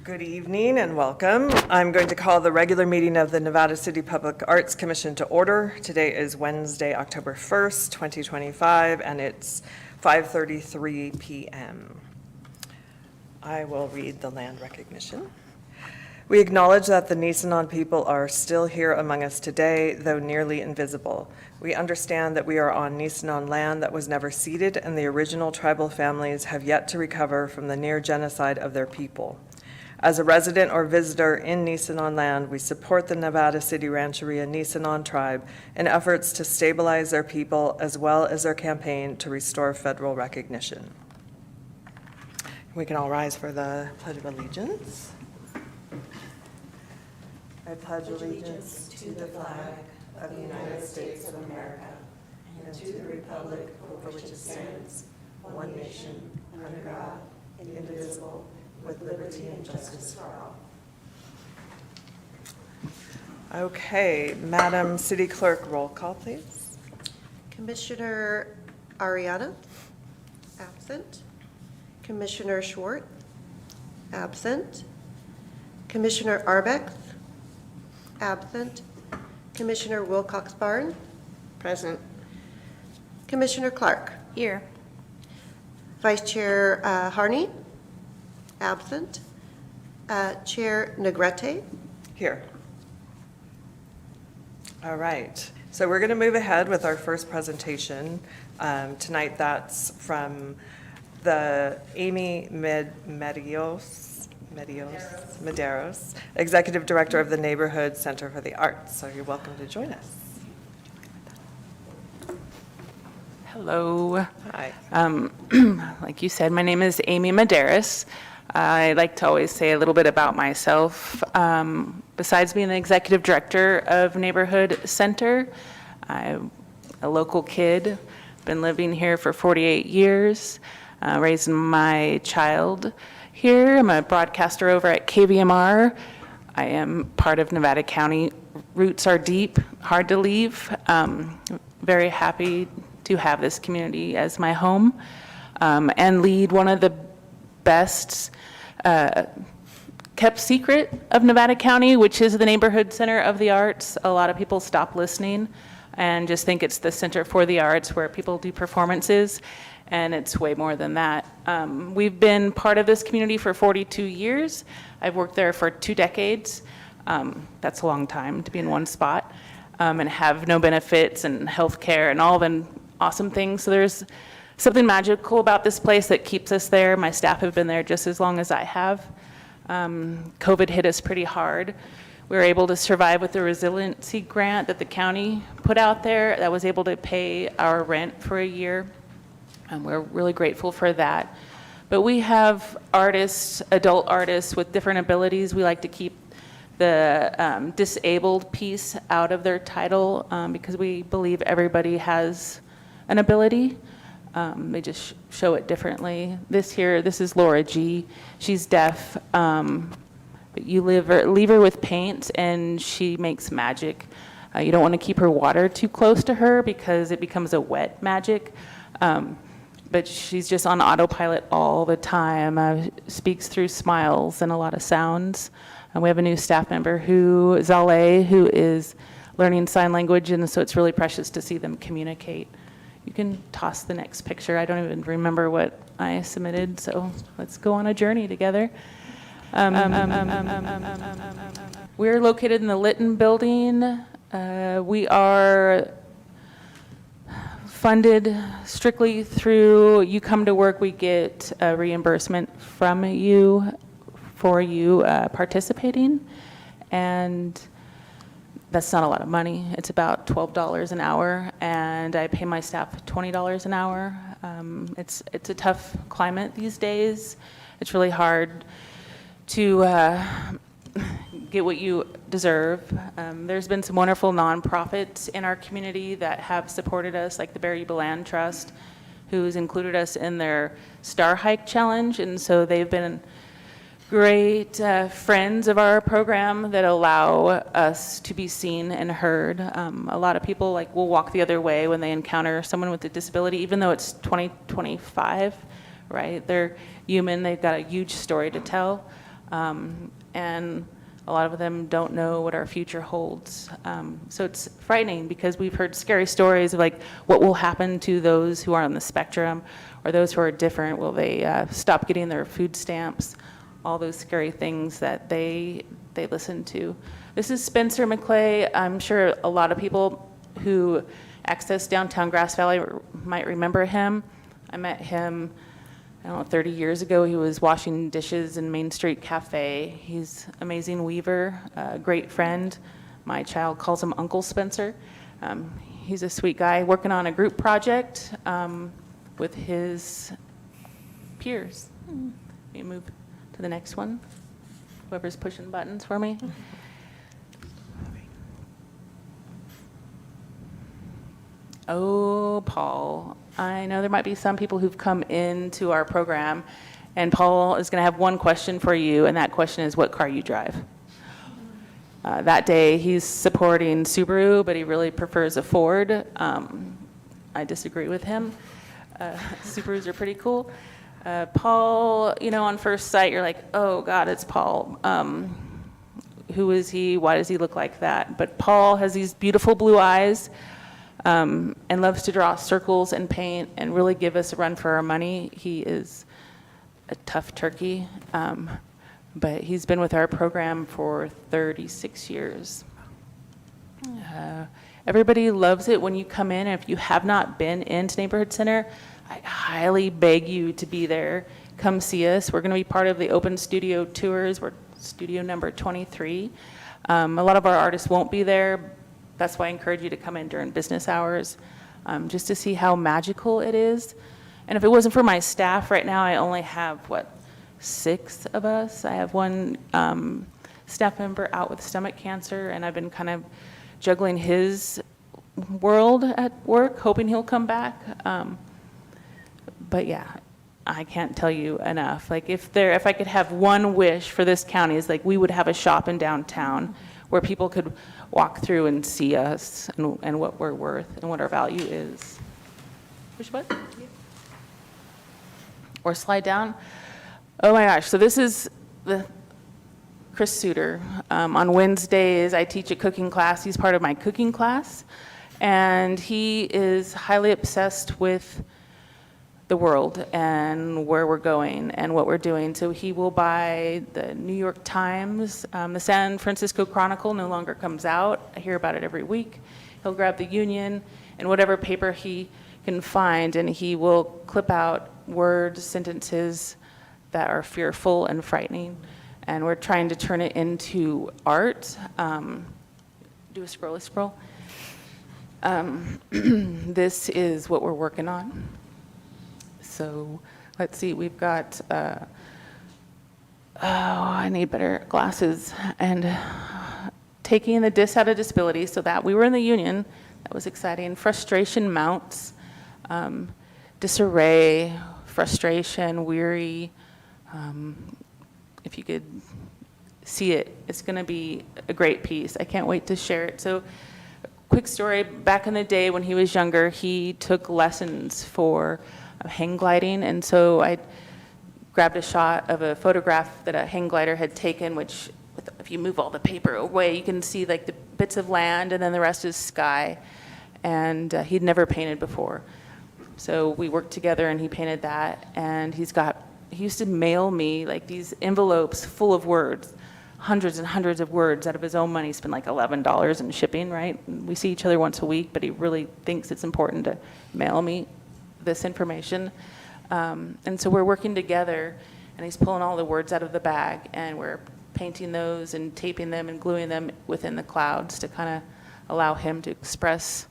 Good evening and welcome. I'm going to call the regular meeting of the Nevada City Public Arts Commission to order. Today is Wednesday, October 1st, 2025, and it's 5:33 p.m. I will read the land recognition. We acknowledge that the Nisenan people are still here among us today, though nearly invisible. We understand that we are on Nisenan land that was never ceded, and the original tribal families have yet to recover from the near genocide of their people. As a resident or visitor in Nisenan land, we support the Nevada City Rancheria Nisenan tribe in efforts to stabilize their people as well as their campaign to restore federal recognition. We can all rise for the Pledge of Allegiance. I pledge allegiance to the flag of the United States of America and to the republic for which it stands, one nation, under God, indivisible, with liberty and justice for all. Okay, Madam City Clerk, roll call, please. Commissioner Ariana, absent. Commissioner Schwartz, absent. Commissioner Arbex, absent. Commissioner Wilcox-Barnes, Present. Commissioner Clark. Here. Vice Chair Harney, absent. Chair Negrete. Here. All right, so we're going to move ahead with our first presentation. Tonight, that's from the Amy Medeiros, Executive Director of the Neighborhood Center for the Arts. So you're welcome to join us. Hello. Hi. Like you said, my name is Amy Medeiros. I like to always say a little bit about myself. Besides being the executive director of Neighborhood Center, I'm a local kid, been living here for 48 years, raising my child here. I'm a broadcaster over at KVMR. I am part of Nevada County. Roots are deep, hard to leave. Very happy to have this community as my home, and lead one of the best kept secret of Nevada County, which is the Neighborhood Center of the Arts. A lot of people stop listening and just think it's the Center for the Arts where people do performances, and it's way more than that. We've been part of this community for 42 years. I've worked there for 2 decades. That's a long time to be in one spot, and have no benefits and health care and all the awesome things. So there's something magical about this place that keeps us there. My staff have been there just as long as I have. COVID hit us pretty hard. We were able to survive with the resiliency grant that the county put out there that was able to pay our rent for a year. And we're really grateful for that. But we have artists, adult artists with different abilities. We like to keep the disabled piece out of their title because we believe everybody has an ability. They just show it differently. This is Laura G. She's deaf. But you leave her with paint and she makes magic. You don't want to keep her water too close to her because it becomes a wet magic. But she's just on autopilot all the time, speaks through smiles and a lot of sounds. And we have a new staff member, Zale, who is learning sign language, and so it's really precious to see them communicate. You can toss the next picture. I don't even remember what I submitted, so let's go on a journey together. We're located in the Litton Building. We are funded strictly through You Come to Work. We get a reimbursement from you for you participating, and that's not a lot of money. It's about $12 an hour, and I pay my staff $20 an hour. It's a tough climate these days. It's really hard to get what you deserve. There's been some wonderful nonprofits in our community that have supported us, like the Barry Beland Trust, who's included us in their Star Hike Challenge, and so they've been great friends of our program that allow us to be seen and heard. A lot of people will walk the other way when they encounter someone with a disability, even though it's 2025, right? They're human, they've got a huge story to tell. And a lot of them don't know what our future holds. So it's frightening because we've heard scary stories of like what will happen to those who are on the spectrum or those who are different. Will they stop getting their food stamps? All those scary things that they listen to. This is Spencer McClay. I'm sure a lot of people who access downtown Grass Valley might remember him. I met him, I don't know, 30 years ago. He was washing dishes in Main Street Cafe. He's an amazing weaver, a great friend. My child calls him Uncle Spencer. He's a sweet guy working on a group project with his peers. Let me move to the next one. Whoever's pushing buttons for me. Oh, Paul. I know there might be some people who've come into our program, and Paul is going to have one question for you, and that question is what car you drive. That day, he's supporting Subaru, but he really prefers a Ford. I disagree with him. Subarus are pretty cool. Paul, you know, on first sight, you're like, oh, God, it's Paul. Who is he? Why does he look like that? But Paul has these beautiful blue eyes. And loves to draw circles and paint and really give us a run for our money. He is a tough turkey, but he's been with our program for 36 years. Everybody loves it when you come in. If you have not been into Neighborhood Center, I highly beg you to be there. Come see us. We're going to be part of the Open Studio Tours. We're studio number 23. A lot of our artists won't be there. That's why I encourage you to come in during business hours, just to see how magical it is. And if it wasn't for my staff, right now I only have, 6 of us. I have one staff member out with stomach cancer, and I've been kind of juggling his world at work, hoping he'll come back. But yeah, I can't tell you enough. Like if I could have one wish for this county, is like we would have a shop in downtown where people could walk through and see us and what we're worth and what our value is. Push button? Or slide down. Oh my gosh, so this is the Chris Suter. On Wednesdays, I teach a cooking class. He's part of my cooking class. And he is highly obsessed with the world and where we're going and what we're doing. So he will buy the New York Times. The San Francisco Chronicle no longer comes out. I hear about it every week. He'll grab the Union and whatever paper he can find, and he will clip out words, sentences that are fearful and frightening. And we're trying to turn it into art. Do a scroll. This is what we're working on. So let's see, we've got, I need better glasses. And taking the dis out of disability, so that we were in the Union, that was exciting. Frustration mounts, disarray, frustration, weary. If you could see it, it's going to be a great piece. I can't wait to share it. So quick story, back in the day when he was younger, he took lessons for hang gliding, and so I grabbed a shot of a photograph that a hang glider had taken, which if you move all the paper away, you can see like the bits of land and then the rest is sky, and he'd never painted before. So we worked together and he painted that, and he used to mail me like these envelopes full of words, hundreds and hundreds of words out of his own money. He spent like $11 in shipping, right? We see each other once a week, but he really thinks it's important to mail me this information. And so we're working together, and he's pulling all the words out of the bag, and we're painting those and taping them and gluing them within the clouds to kind of allow him to express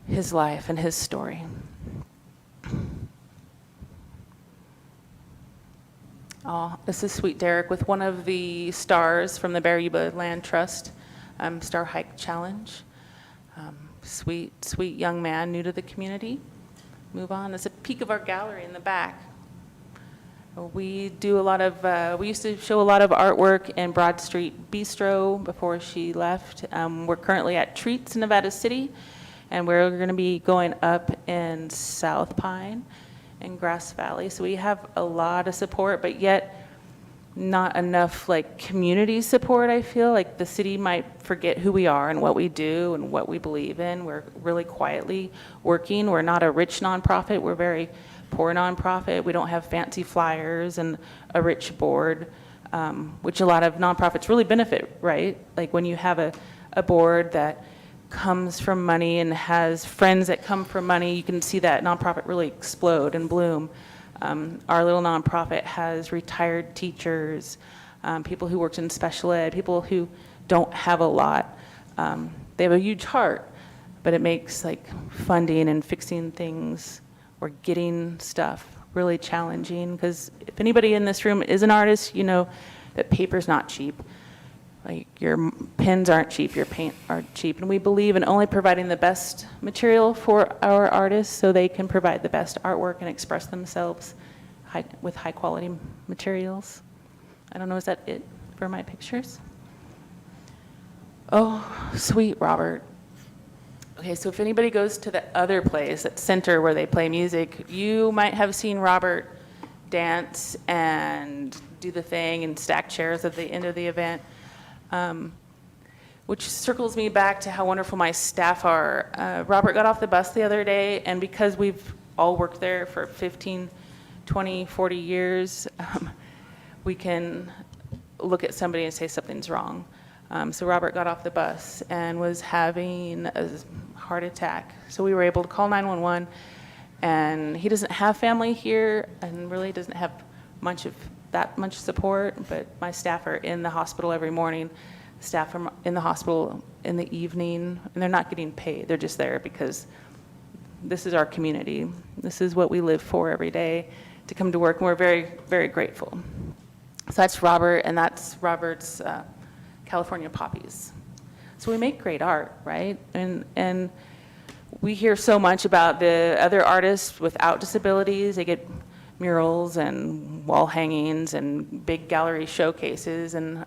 his life and his story. Oh, this is Sweet Derek with one of the stars from the Bear Yuba Land Trust Star Hike Challenge. Sweet young man, new to the community. Move on. There's a peek of our gallery in the back. We do a lot of, we used to show a lot of artwork in Broad Street Bistro before she left. We're currently at Treats in Nevada City, and we're going to be going up in South Pine and Grass Valley. So we have a lot of support, but yet not enough like community support, I feel. Like the city might forget who we are and what we do and what we believe in. We're really quietly working. We're not a rich nonprofit. We're very poor nonprofit. We don't have fancy flyers and a rich board, which a lot of nonprofits really benefit, right? Like when you have a board that comes from money and has friends that come from money, you can see that nonprofit really explode and bloom. Our little nonprofit has retired teachers, people who worked in special ed, people who don't have a lot. They have a huge heart, but it makes like funding and fixing things or getting stuff really challenging, because if anybody in this room is an artist, you know that paper's not cheap. Like your pens aren't cheap, your paint aren't cheap, and we believe in only providing the best material for our artists so they can provide the best artwork and express themselves with high quality materials. I don't know, is that it for my pictures? Oh, sweet Robert. Okay, so if anybody goes to the other place at Center where they play music, you might have seen Robert dance and do the thing and stack chairs at the end of the event. Which circles me back to how wonderful my staff are. Robert got off the bus the other day, and because we've all worked there for 15, 20, 40 years, we can look at somebody and say something's wrong. So Robert got off the bus and was having a heart attack. So we were able to call 911, and he doesn't have family here and really doesn't have that much support, but my staff are in the hospital every morning. Staff are in the hospital in the evening, and they're not getting paid. They're just there because this is our community. This is what we live for every day, to come to work, and we're very, very grateful. So that's Robert, and that's Robert's California Poppies. So we make great art, right? And we hear so much about the other artists without disabilities. They get murals and wall hangings and big gallery showcases, and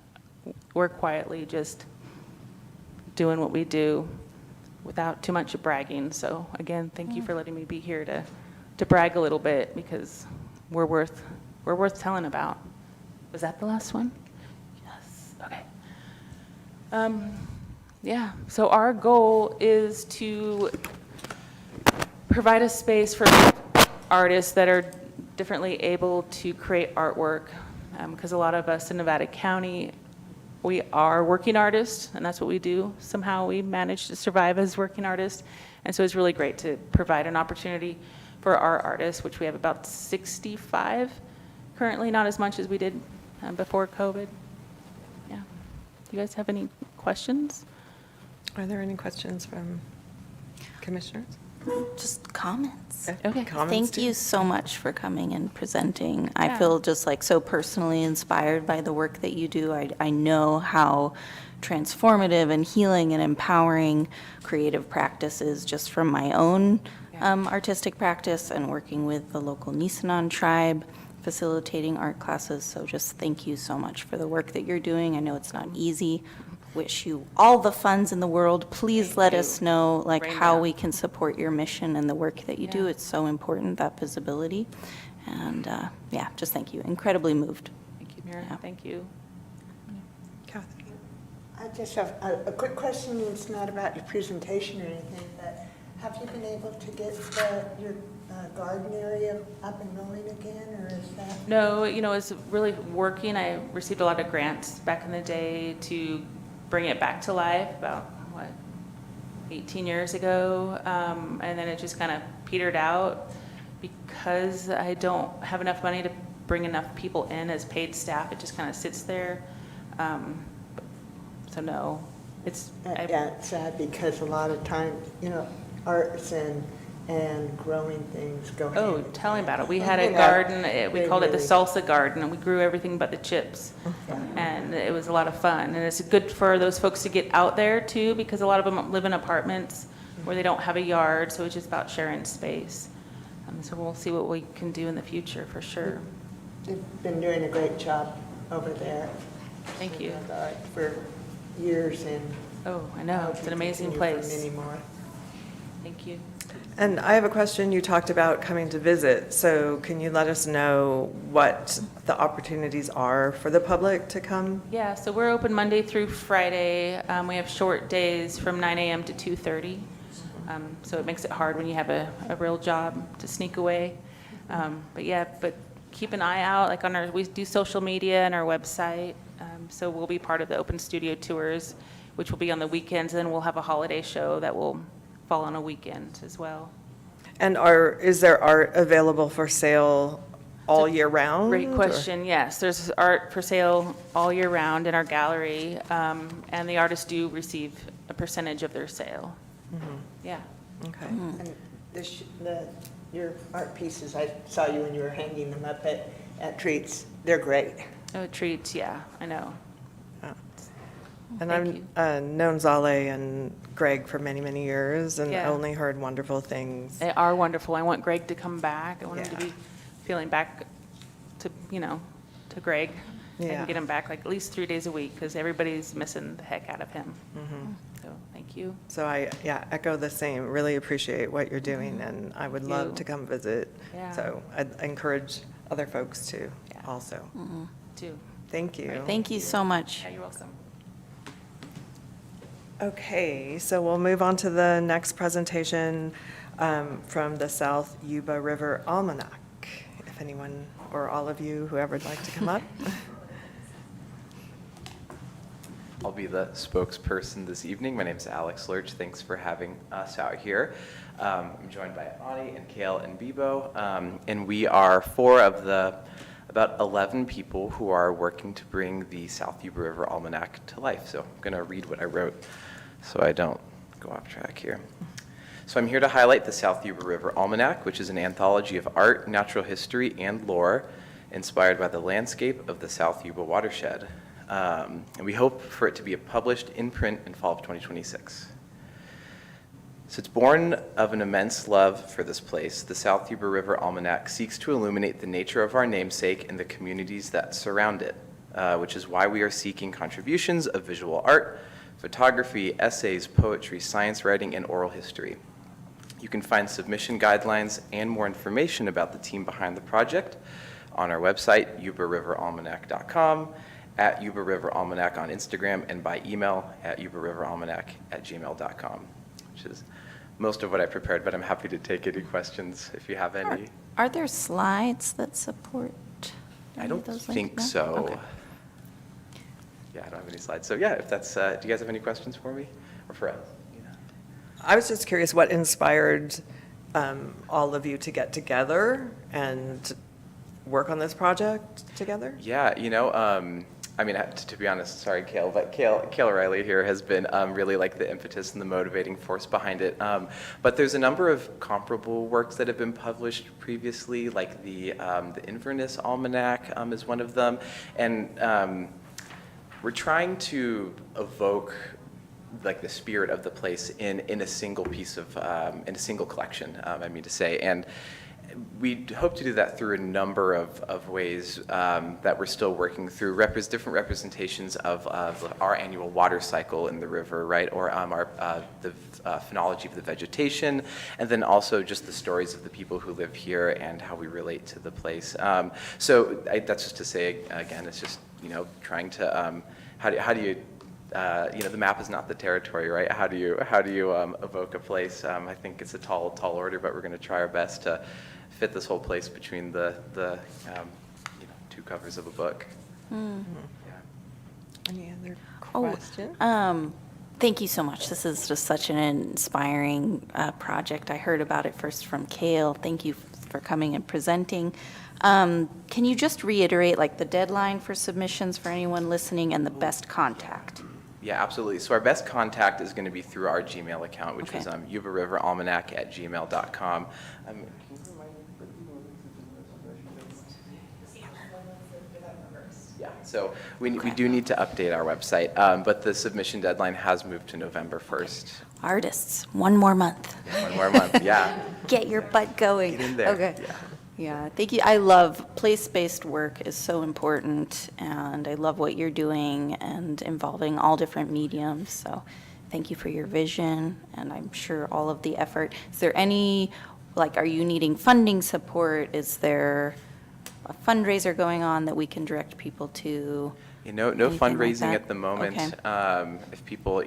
we're quietly just doing what we do without too much bragging. So again, thank you for letting me be here to brag a little bit, because we're worth telling about. Was that the last one? Yes. Okay. Yeah, so our goal is to provide a space for artists that are differently able to create artwork, because a lot of us in Nevada County, we are working artists, and that's what we do. Somehow we manage to survive as working artists, and so it's really great to provide an opportunity for our artists, which we have about 65 currently, not as much as we did before COVID. Yeah. Do you guys have any questions? Are there any questions from commissioners? Just comments. Okay. Comments Thank too? you so much for coming and presenting. I Yeah. feel just like so personally inspired by the work that you do. I know how transformative and healing and empowering creative practice is, just from my own artistic practice and working with the local Nisenan tribe, facilitating art classes. So just thank you so much for the work that you're doing. I know it's not easy. Wish you all the funds in the world. Please let us know like Right how now. we can support your mission and the work that you do. Yeah. It's so important, that visibility. And yeah, just thank you. Incredibly moved. Thank you, Mira. Yeah. Thank you. Kathy? I just have a quick question. It's not about your presentation or anything, but have you been able to get your garden area up and going again, or is that? No, it's really working. I received a lot of grants back in the day to bring it back to life about, 18 years ago. And then it just kind of petered out because I don't have enough money to bring enough people in as paid staff. It just kind of sits there. So no, it's. Yeah, it's sad because a lot of times, arts and growing things go hand Oh, in tell me hand. about it. We had a You know, garden, we they called it the really- salsa garden, and we grew everything but the chips. And it was a lot of fun. And it's good for those folks to get out there too, because a lot of them live in apartments where they don't have a yard, so it's just about sharing space. So we'll see what we can do in the future, for sure. You've been doing a great job over there. Thank you. with art For years, and Oh, I know, it's an amazing continue for place. many more. Thank you. And I have a question. You talked about coming to visit, so can you let us know what the opportunities are for the public to come? Yeah, so we're open Monday through Friday. We have short days from 9 a.m. to 2:30. So it makes it hard when you have a real job to sneak away. But keep an eye out, like we do social media and our website. So we'll be part of the open studio tours, which will be on the weekends. And then we'll have a holiday show that will fall on a weekend as well. And is there art available for sale all year round? Great or- question. Yes, there's art for sale all year round in our gallery, and the artists do receive a percentage of their sale. Yeah. Okay. And your art pieces, I saw you when you were hanging them up at Treats. They're great. Oh, treats. Yeah, I know. And Thank I've known Zale and Greg for many, many years and Yeah. only heard wonderful things. They are wonderful. I want Greg to come back. I want him to Yeah. be feeling back to, to Greg. Yeah. And get him back like at least 3 days a week because everybody's missing the heck out of him. So thank you. So I echo the same. Really appreciate what you're doing, and I would love you. to come visit. Yeah. So I'd encourage other folks to Yeah. also. Too. Thank you. Thank you so much. Yeah, you're welcome. Okay, so we'll move on to the next presentation from the South Yuba River Almanac. If anyone or all of you, whoever would like to come up. I'll be the spokesperson this evening. My name is Alex Lurch. Thanks for having us out here. I'm joined by Ani and Kale and Bibo, and we are 4 of the about 11 people who are working to bring the South Yuba River Almanac to life. So I'm going to read what I wrote so I don't go off track here. So I'm here to highlight the South Yuba River Almanac, which is an anthology of art, natural history, and lore inspired by the landscape of the South Yuba watershed. And we hope for it to be published in print in fall of 2026. So it's born of an immense love for this place. The South Yuba River Almanac seeks to illuminate the nature of our namesake and the communities that surround it, which is why we are seeking contributions of visual art, photography, essays, poetry, science writing, and oral history. You can find submission guidelines and more information about the team behind the project on our website, yubariveralmanac.com, at Yuba River Almanac on Instagram, and by email at yubariveralmanac@gmail.com, which is most of what I prepared, but I'm happy to take any questions if you have any. Are there slides that support? I any don't of those think links? so. No? Okay. Yeah, I don't have any slides. So yeah, if that's, do you guys have any questions for me or for us? I was just curious what inspired all of you to get together and work on this project together? Yeah, I mean, to be honest, sorry, Kale, but Kale Riley here has been really like the impetus and the motivating force behind it. But there's a number of comparable works that have been published previously, like the Inverness Almanac is one of them. And we're trying to evoke like the spirit of the place in a single piece of, in a single collection, I mean to say. And we hope to do that through a number of ways that we're still working through, different representations of our annual water cycle in the river, right? Or the phenology of the vegetation, and then also just the stories of the people who live here and how we relate to the place. So that's just to say, again, it's just, trying to, how do you, the map is not the territory, right? How do you evoke a place? I think it's a tall order, but we're going to try our best to fit this whole place between the 2 covers of a book. Yeah. Any other Oh, questions? thank you so much. This is just such an inspiring project. I heard about it first from Kale. Thank you for coming and presenting. Can you just reiterate like the deadline for submissions for anyone listening and the best contact? Yeah, absolutely. So our best contact is going to be through our Gmail account, which Okay. is yubariveralmanac@gmail.com. Yeah, so we do need to update our website, but the submission deadline has moved to November 1st. Artists, one more month. One more month, yeah. Get your butt going. Get in there, Okay. yeah. Yeah, thank you. I love place-based work is so important, and I love what you're doing and involving all different mediums. So thank you for your vision, and I'm sure all of the effort. Is there any, like, are you needing funding support? Is there a fundraiser going on that we can direct people to? No Anything like fundraising that? at the moment. Okay. If people,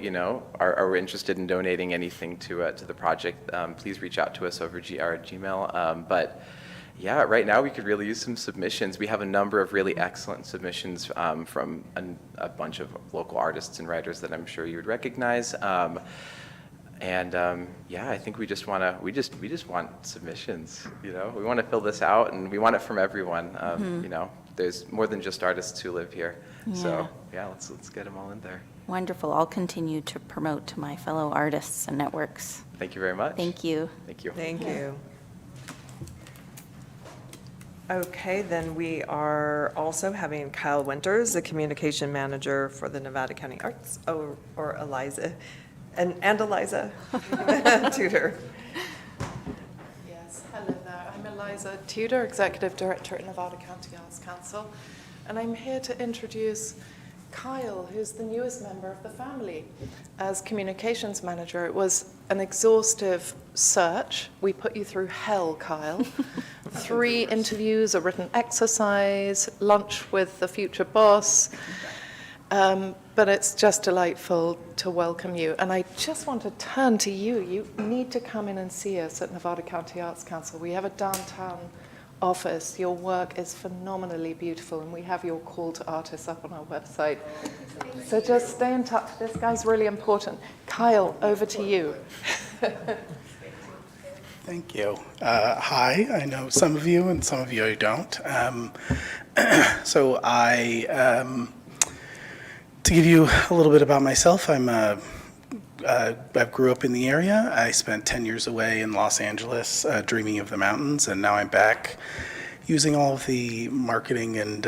are interested in donating anything to the project, please reach out to us over Gmail. But yeah, right now we could really use some submissions. We have a number of really excellent submissions from a bunch of local artists and writers that I'm sure you would recognize. Yeah, I think we just want submissions. We want to fill this out, and we want it from everyone. There's more than just artists who live here. So yeah, let's get them all in there. Wonderful. I'll continue to promote to my fellow artists and networks. Thank you very much. Thank you. Thank you. Thank you. Okay, then we are also having Kyle Winters, the communication manager for the Nevada County Arts, or Eliza, and Eliza Tudor. Yes, hello there. I'm Eliza Tudor, Executive Director at Nevada County Arts Council, and I'm here to introduce Kyle, who's the newest member of the family. As Communications Manager, it was an exhaustive search. We put you through hell, Kyle. 3 interviews, a written exercise, lunch with the future boss. But it's just delightful to welcome you. And I just want to turn to you. You need to come in and see us at Nevada County Arts Council. We have a downtown office. Your work is phenomenally beautiful, and we have your call to artists up on our website. So just stay in touch. This guy's really important. Kyle, over to you. Thank you. Hi, I know some of you and some of you I don't. So to give you a little bit about myself, I grew up in the area. I spent 10 years away in Los Angeles dreaming of the mountains, and now I'm back using all of the marketing and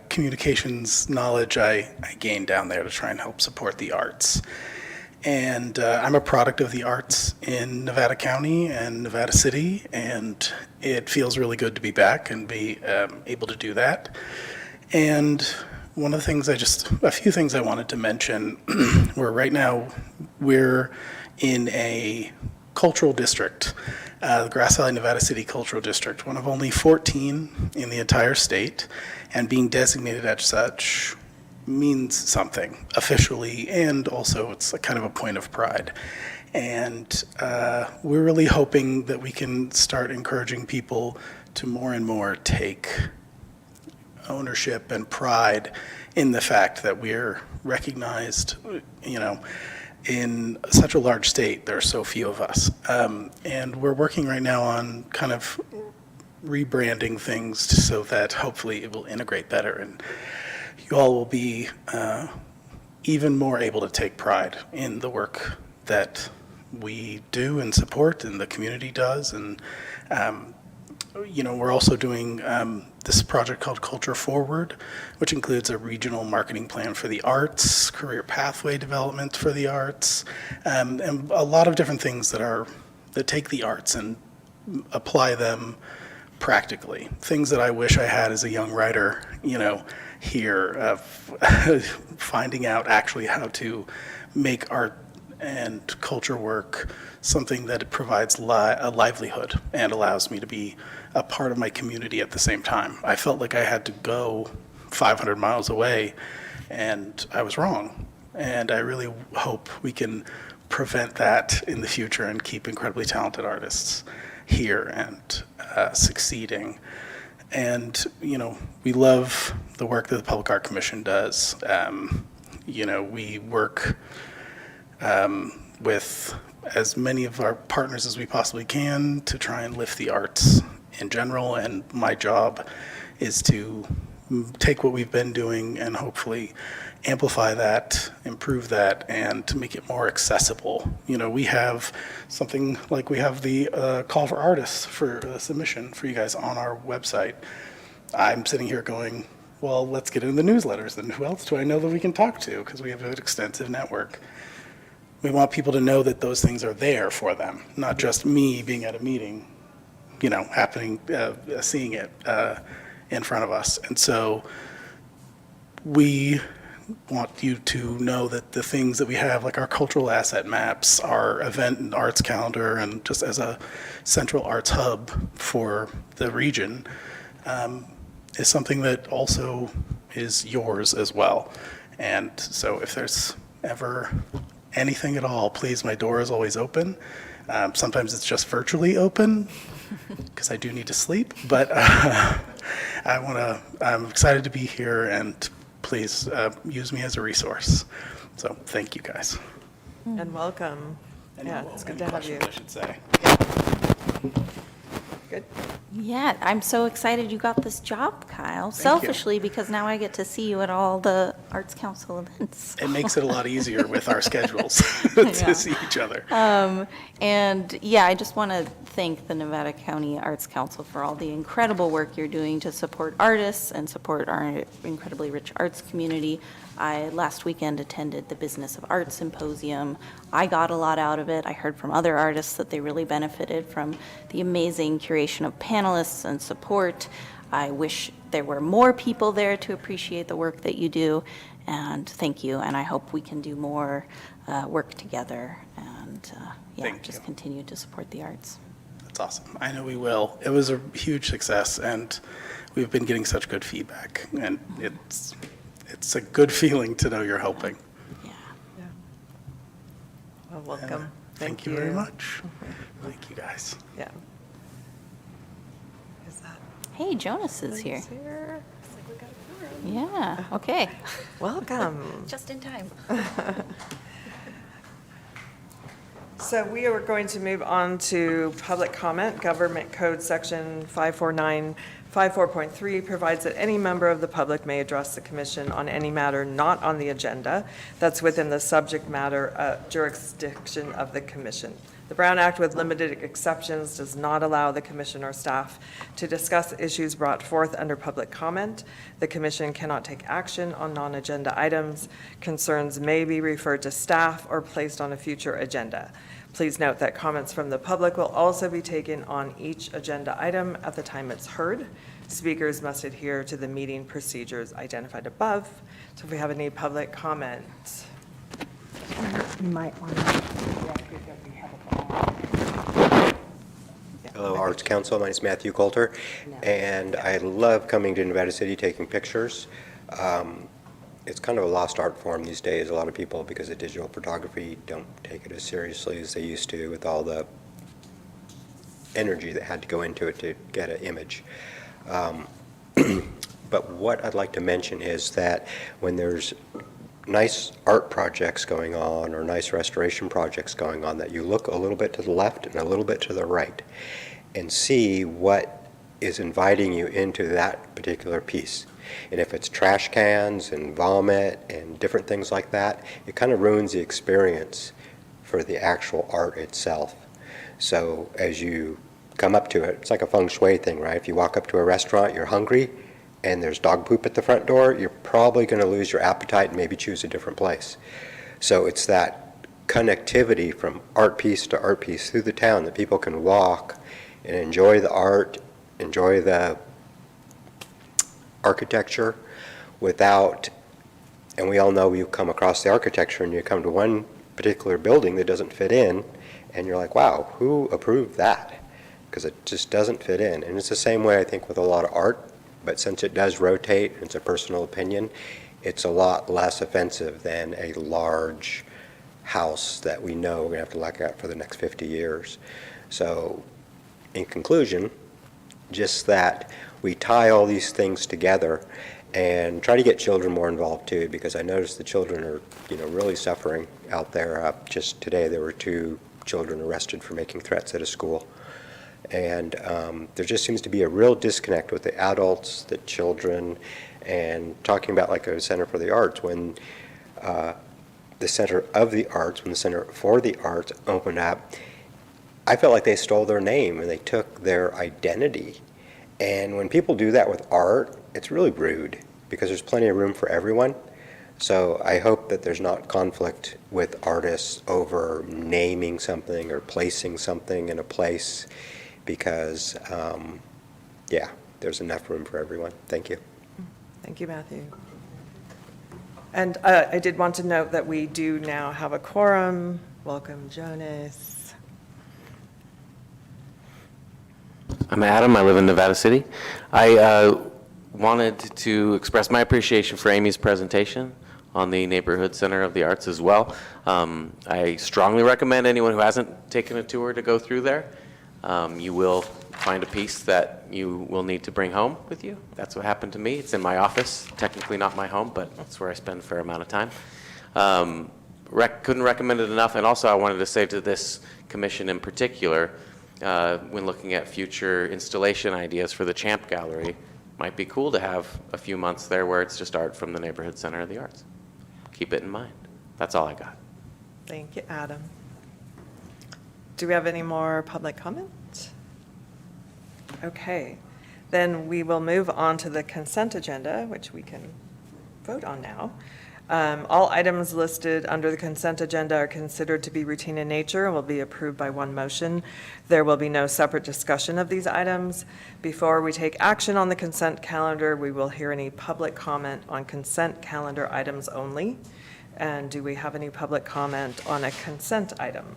communications knowledge I gained down there to try and help support the arts. And I'm a product of the arts in Nevada County and Nevada City, and it feels really good to be back and be able to do that. And one of the things a few things I wanted to mention were right now we're in a cultural district, the Grass Valley Nevada City Cultural District, one of only 14 in the entire state, and being designated as such means something officially, and also it's a kind of a point of pride. And we're really hoping that we can start encouraging people to more and more take ownership and pride in the fact that we're recognized, in such a large state. There are so few of us. And we're working right now on kind of rebranding things so that hopefully it will integrate better, and you all will be even more able to take pride in the work that we do and support and the community does. And we're also doing this project called Culture Forward, which includes a regional marketing plan for the arts, career pathway development for the arts, and a lot of different things that take the arts and apply them practically. Things that I wish I had as a young writer, here, of finding out actually how to make art and culture work something that provides a livelihood and allows me to be a part of my community at the same time. I felt like I had to go 500 miles away, and I was wrong. And I really hope we can prevent that in the future and keep incredibly talented artists here and succeeding. And, we love the work that the Public Art Commission does. We work with as many of our partners as we possibly can to try and lift the arts in general, and my job is to take what we've been doing and hopefully amplify that, improve that, and to make it more accessible. We have something like we have the call for artists for submission for you guys on our website. I'm sitting here going, well, let's get in the newsletters, and who else do I know that we can talk to, because we have an extensive network. We want people to know that those things are there for them, not just me being at a meeting, happening, seeing it in front of us. And so we want you to know that the things that we have, like our cultural asset maps, our event and arts calendar, and just as a central arts hub for the region, is something that also is yours as well. And so if there's ever anything at all, please, my door is always open. Sometimes it's just virtually open because I do need to sleep, but I'm excited to be here, and please use me as a resource. So thank you guys. And welcome. Yeah, it's good to have you. I should say. Good. Yeah, I'm so excited you got this job, Kyle. you. Selfishly, because now I get to see you at all the Arts Council events. It makes it a lot easier with our schedules Yeah. to see each other. And yeah, I just want to thank the Nevada County Arts Council for all the incredible work you're doing to support artists and support our incredibly rich arts community. I last weekend attended the Business of Art Symposium. I got a lot out of it. I heard from other artists that they really benefited from the amazing curation of panelists and support. I wish there were more people there to appreciate the work that you do, and thank you. And I hope we can do more work together and Thank just you. continue to support the arts. That's awesome. I know we will. It was a huge success, and we've been getting such good feedback, and it's a good feeling to know you're helping. Yeah. Well, welcome. Thank you very much. Thank you, guys. Yeah. Is that Hey, Jonas is here. here? Yeah, okay. Welcome. Just in time. So we are going to move on to public comment. Government Code Section 54954.3 provides that any member of the public may address the commission on any matter not on the agenda that's within the subject matter jurisdiction of the commission. The Brown Act, with limited exceptions, does not allow the commission or staff to discuss issues brought forth under public comment. The commission cannot take action on non-agenda items. Concerns may be referred to staff or placed on a future agenda. Please note that comments from the public will also be taken on each agenda item at the time it's heard. Speakers must adhere to the meeting procedures identified above. So if we have any public comment. You might want to. Hello, Arts Council. My name is Matthew Coulter, and I love coming to Nevada City, taking pictures. It's kind of a lost art form these days. A lot of people, because of digital photography, don't take it as seriously as they used to, with all the energy that had to go into it to get an image. But what I'd like to mention is that when there's nice art projects going on or nice restoration projects going on, that you look a little bit to the left and a little bit to the right and see what is inviting you into that particular piece. And if it's trash cans and vomit and different things like that, it kind of ruins the experience for the actual art itself. So as you come up to it, it's like a feng shui thing, right? If you walk up to a restaurant, you're hungry, and there's dog poop at the front door, you're probably going to lose your appetite and maybe choose a different place. So it's that connectivity from art piece to art piece through the town that people can walk and enjoy the art, enjoy the architecture without, and we all know you come across the architecture and you come to one particular building that doesn't fit in, and you're like, wow, who approved that? Because it just doesn't fit in. And it's the same way, I think, with a lot of art. But since it does rotate, it's a personal opinion, it's a lot less offensive than a large house that we know we're going to have to look at for the next 50 years. So in conclusion, just that we tie all these things together and try to get children more involved too, because I noticed the children are, really suffering out there. Just today there were 2 children arrested for making threats at a school. And there just seems to be a real disconnect with the adults, the children, and talking about like a Center for the Arts, when the Center of the Arts, when the Center for the Arts opened up, I felt like they stole their name and they took their identity. And when people do that with art, it's really rude, because there's plenty of room for everyone. So I hope that there's not conflict with artists over naming something or placing something in a place, because, there's enough room for everyone. Thank you. Thank you, Matthew. And I did want to note that we do now have a quorum. Welcome, Jonas. I'm Adam. I live in Nevada City. I wanted to express my appreciation for Amy's presentation on the Neighborhood Center of the Arts as well. I strongly recommend anyone who hasn't taken a tour to go through there. You will find a piece that you will need to bring home with you. That's what happened to me. It's in my office, technically not my home, but that's where I spend a fair amount of time. Couldn't recommend it enough. And also I wanted to say to this commission in particular, when looking at future installation ideas for the Champ Gallery, might be cool to have a few months there where it's just art from the Neighborhood Center of the Arts. Keep it in mind. That's all I got. Thank you, Adam. Do we have any more public comment? Okay, then we will move on to the consent agenda, which we can vote on now. All items listed under the consent agenda are considered to be routine in nature and will be approved by one motion. There will be no separate discussion of these items. Before we take action on the consent calendar, we will hear any public comment on consent calendar items only. And do we have any public comment on a consent item?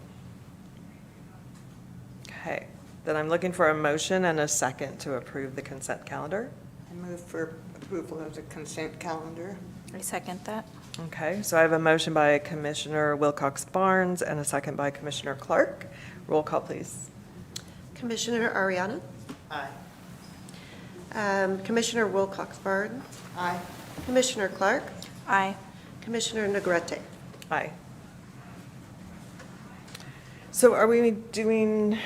Okay, then I'm looking for a motion and a second to approve the consent calendar. I move for approval of the consent calendar. I second that. Okay, so I have a motion by Commissioner Wilcox Barnes and a second by Commissioner Clark. Roll call, please. Commissioner Ariana? Aye. Commissioner Wilcox Barnes? Aye. Commissioner Clark? Aye. Commissioner Negrete? Aye. So are we doing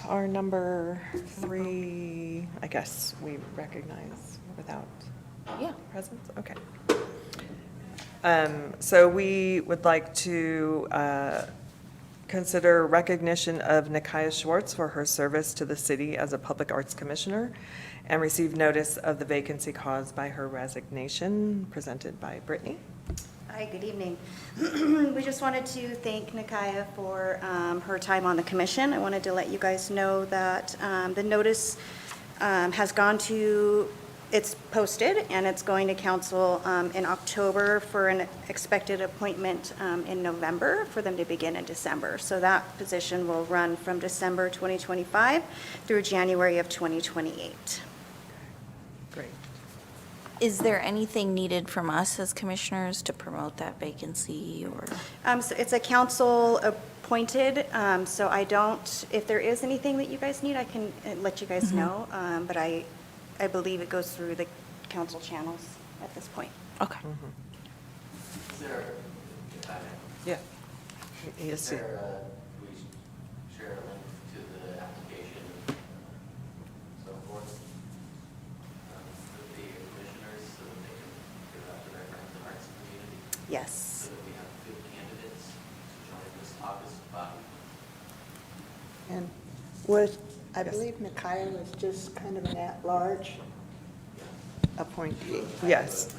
our number 3, I guess we recognize without Yeah. presence? Okay. So we would like to consider recognition of Nikaya Schwartz for her service to the city as a Public Arts Commissioner and receive notice of the vacancy caused by her resignation, presented by Brittany. Hi, good evening. We just wanted to thank Nikaya for her time on the commission. I wanted to let you guys know that the notice has gone to, it's posted, and it's going to council in October for an expected appointment in November for them to begin in December. So that position will run from December 2025 through January of 2028. Great. Is there anything needed from us as commissioners to promote that vacancy or? So it's a council appointed, so I don't, if there is anything that you guys need, I can let you guys know. But I believe it goes through the council channels at this point. Okay. Is there, Yeah. Yes, do we share a link to the application and so forth with the commissioners so that they can give out to their friends in the arts community? Yes. So that we have good candidates to join this August body? And I believe Nikaya was just kind of an at-large appointee. Yes.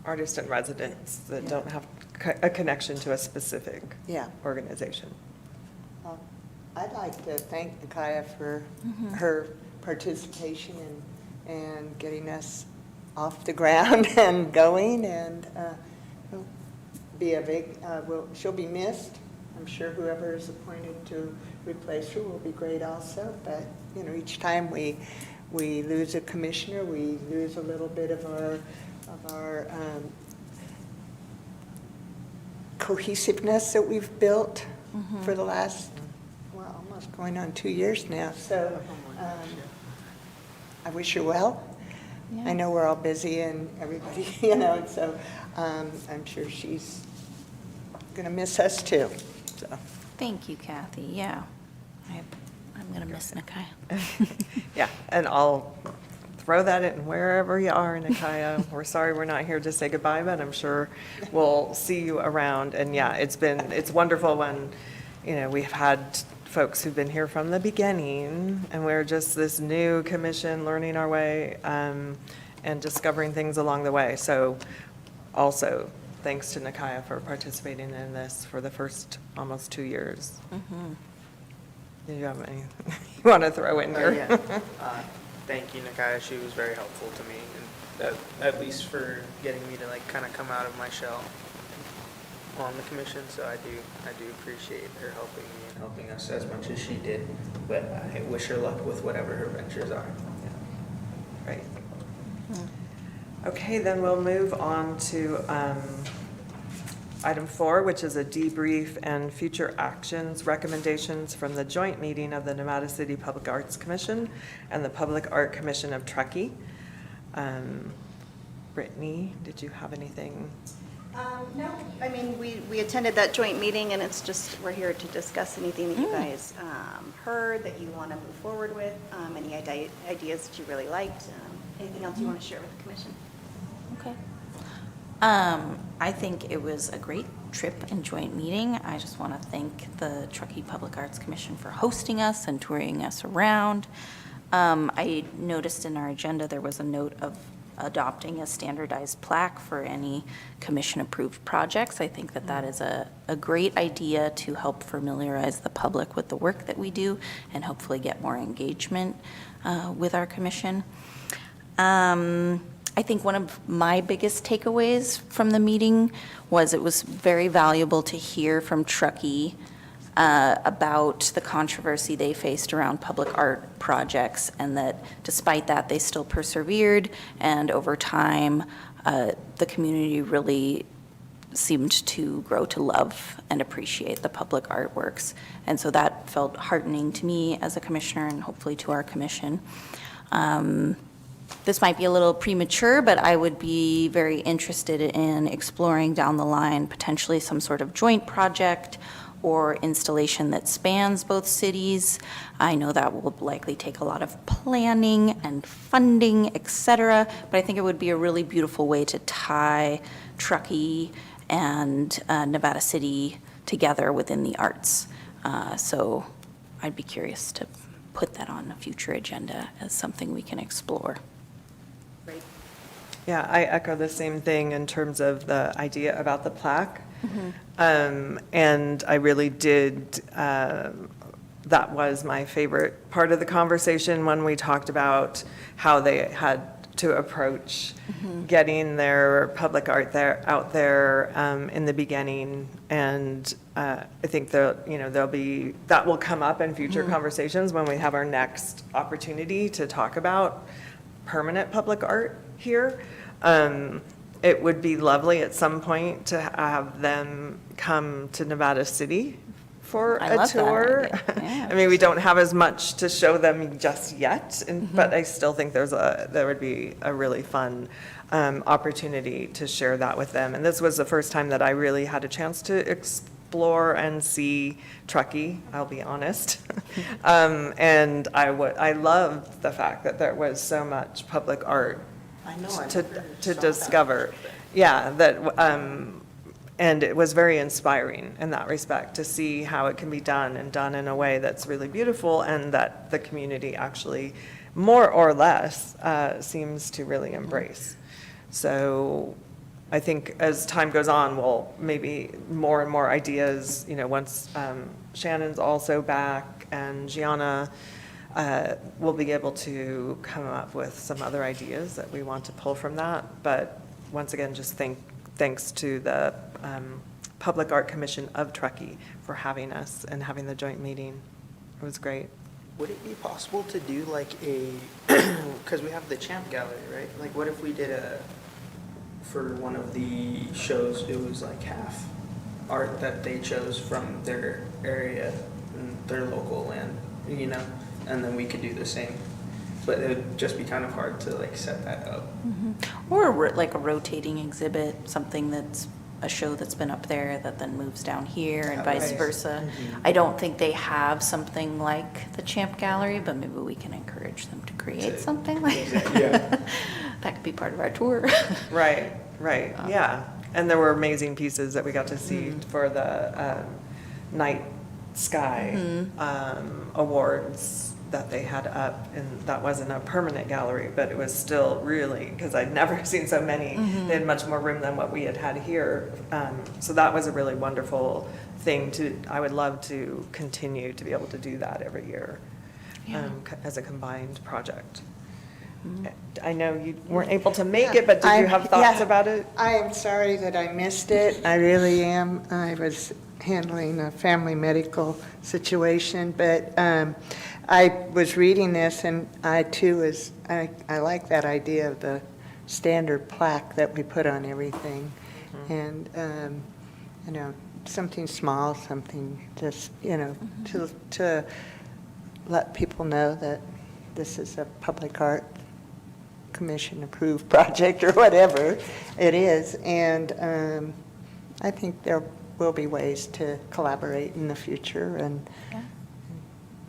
Artists in residence that don't have a connection to a specific Yeah. organization. Well, I'd like to thank Nikaya for her participation and getting us off the ground and going, and it'll be a big, she'll be missed. I'm sure whoever is appointed to replace her will be great also, but, you know, each time we lose a commissioner, we lose a little bit of our cohesiveness that we've built for the last, well, almost going on 2 years now. So I wish her well. I know we're all busy and everybody, you know, and so I'm sure she's going to miss us too. So. Thank you, Kathy. Yeah. I'm going to miss Nikaya. Yeah, and I'll throw that in wherever you are, Nikaya. We're sorry we're not here to say goodbye, but I'm sure we'll see you around. And yeah, it's wonderful when, you know, we've had folks who've been here from the beginning, and we're just this new commission learning our way and discovering things along the way. So also, thanks to Nikaya for participating in this for the first almost 2 years. Do you have any you want to throw in here? Thank you, Nikaya. She was very helpful to me at least for getting me to like kind of come out of my shell on the commission. So I do appreciate her helping me and helping us as much as she did. But I wish her luck with whatever her ventures are. Right. Okay, then we'll move on to item 4, which is a debrief and future actions recommendations from the joint meeting of the Nevada City Public Arts Commission and the Public Art Commission of Truckee. Brittany, did you have anything? No, I mean, we attended that joint meeting, and it's just, we're here to discuss anything that you guys heard that you want to move forward with, any ideas that you really liked, anything else you want to share with the commission. Okay. I think it was a great trip and joint meeting. I just want to thank the Truckee Public Arts Commission for hosting us and touring us around. I noticed in our agenda there was a note of adopting a standardized plaque for any commission-approved projects. I think that that is a great idea to help familiarize the public with the work that we do and hopefully get more engagement with our commission. I think one of my biggest takeaways from the meeting was it was very valuable to hear from Truckee about the controversy they faced around public art projects, and that despite that, they still persevered, and over time, the community really seemed to grow to love and appreciate the public artworks. And so that felt heartening to me as a commissioner, and hopefully to our commission. This might be a little premature, but I would be very interested in exploring down the line potentially some sort of joint project or installation that spans both cities. I know that will likely take a lot of planning and funding, et cetera, but I think it would be a really beautiful way to tie Truckee and Nevada City together within the arts. So I'd be curious to put that on a future agenda as something we can explore. Great. Yeah, I echo the same thing in terms of the idea about the plaque. And I really did, that was my favorite part of the conversation when we talked about how they had to approach getting their public art out there in the beginning. And I think that will come up in future conversations when we have our next opportunity to talk about permanent public art here. It would be lovely at some point to have them come to Nevada City for I a love that tour. idea. Yeah. I mean, we don't have as much to show them just yet, but I still think there would be a really fun opportunity to share that with them. And this was the first time that I really had a chance to explore and see Truckee, I'll be honest. And I loved the fact that there was so much public art to discover. Yeah, and it was very inspiring in that respect to see how it can be done and done in a way that's really beautiful, and that the community actually more or less seems to really embrace. So I think as time goes on, we'll maybe more and more ideas, once Shannon's also back and Gianna, we'll be able to come up with some other ideas that we want to pull from that. But once again, just thanks to the Public Art Commission of Truckee for having us and having the joint meeting. It was great. Would it be possible to do like because we have the Champ Gallery, right? Like what if we did for one of the shows, it was like half art that they chose from their area and their local land, and then we could do the same. But it would just be kind of hard to like set that up. Or like a rotating exhibit, something that's a show that's been up there that then moves down here and vice Right. versa. I don't think they have something like the Champ Gallery, but maybe we can encourage them to create something like that. That could be part of our tour. Right, yeah. And there were amazing pieces that we got to see for the Night Sky Awards that they had up, and that wasn't a permanent gallery, but it was still really, because I'd never seen so many. They had much more room than what we had here. So that was a really wonderful thing I would love to continue to be able to do that every year as a combined project. I know you weren't able to make it, but did you have thoughts about it? I am sorry that I missed it. I really am. I was handling a family medical situation, but I was reading this, and I too I like that idea of the standard plaque that we put on everything. And, something small, something just, to let people know that this is a public art commission approved project or whatever it is. And I think there will be ways to collaborate in the future and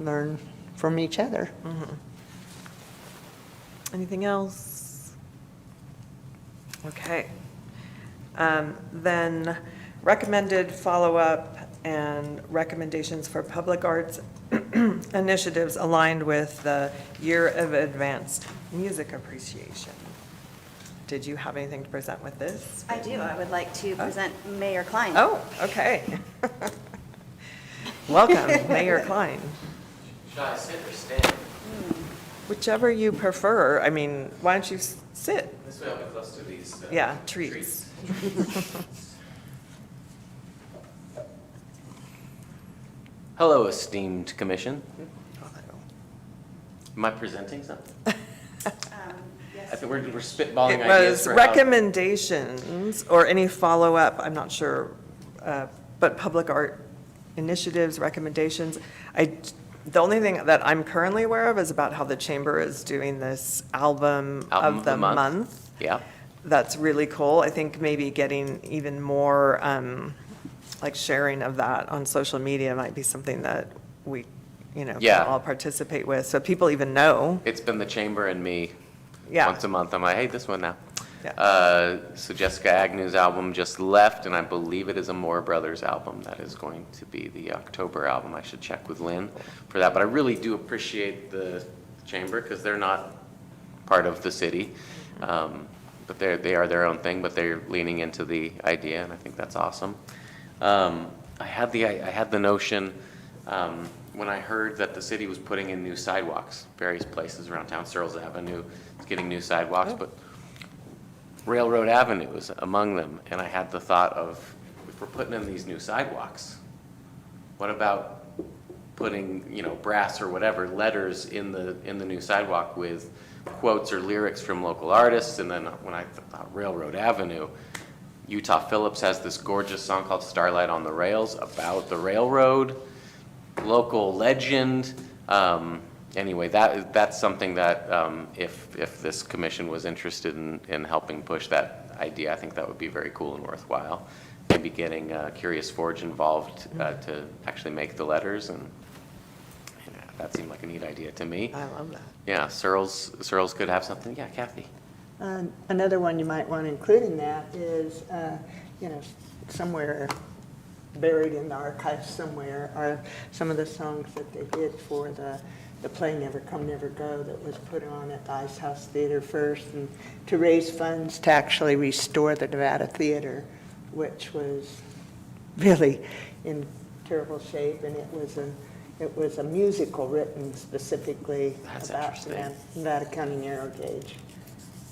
learn from each other. Anything else? Okay. Then recommended follow-up and recommendations for public arts initiatives aligned with the Year of Advanced Music Appreciation. Did you have anything to present with this? I do. I would like to present Mayor Klein. Oh, okay. Welcome, Mayor Klein. Should I sit or stand? Whichever you prefer. I mean, why don't you sit? This way I'll be close to these. Yeah, trees. Hello, esteemed commission. Am I presenting something? I think we're spitballing It ideas was for recommendations or any follow-up, I'm not sure, but public art initiatives, recommendations. The only thing that I'm currently aware of is about how the chamber is doing this album of the month. Yeah. That's really cool. I think maybe getting even more, like sharing of that on social media might be something that we, can all participate with, so people even know. It's been the chamber and me. Yeah. Once a month, I'm like, hey, this one now. Yeah. So Jessica Agnew's album just left, and I believe it is a Moore Brothers album. That is going to be the October album. I should check with Lynn for that. But I really do appreciate the chamber because they're not part of the city. But they are their own thing, but they're leaning into the idea, and I think that's awesome. I had the notion when I heard that the city was putting in new sidewalks, various places around town. Searles Avenue is getting new sidewalks, but Railroad Avenue is among them. And I had the thought of, if we're putting in these new sidewalks, what about putting, brass or whatever letters in the new sidewalk with quotes or lyrics from local artists? And then when I thought Railroad Avenue, Utah Phillips has this gorgeous song called Starlight on the Rails about the railroad, local legend. Anyway, that's something that if this commission was interested in helping push that idea, I think that would be very cool and worthwhile. Maybe getting Curious Forge involved to actually make the letters, and that seemed like a neat idea to me. I love that. Yeah, Searles could have something. Yeah, Kathy. Another one you might want to include in that is, somewhere buried in the archives somewhere are some of the songs that they did for the play Never Come, Never Go that was put on at the Ice House Theater first, and to raise funds to actually restore the Nevada Theater, which was really in terrible shape, and it was a musical written specifically That's about interesting. Nevada County Narrow Gauge.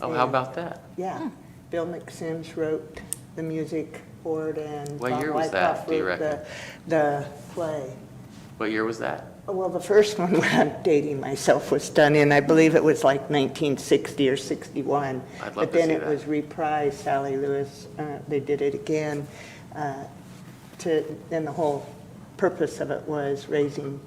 Oh, how about that? Yeah. Bill McSims wrote the music for it, and What Bob year was that, Wyckoff do you wrote reckon? the play. What year was that? Well, the first one, I'm dating myself, was done in, I believe it was like 1960 or 61. I'd love But to then see it that. was reprised, Sally Lewis, they did it again. And the whole purpose of it was raising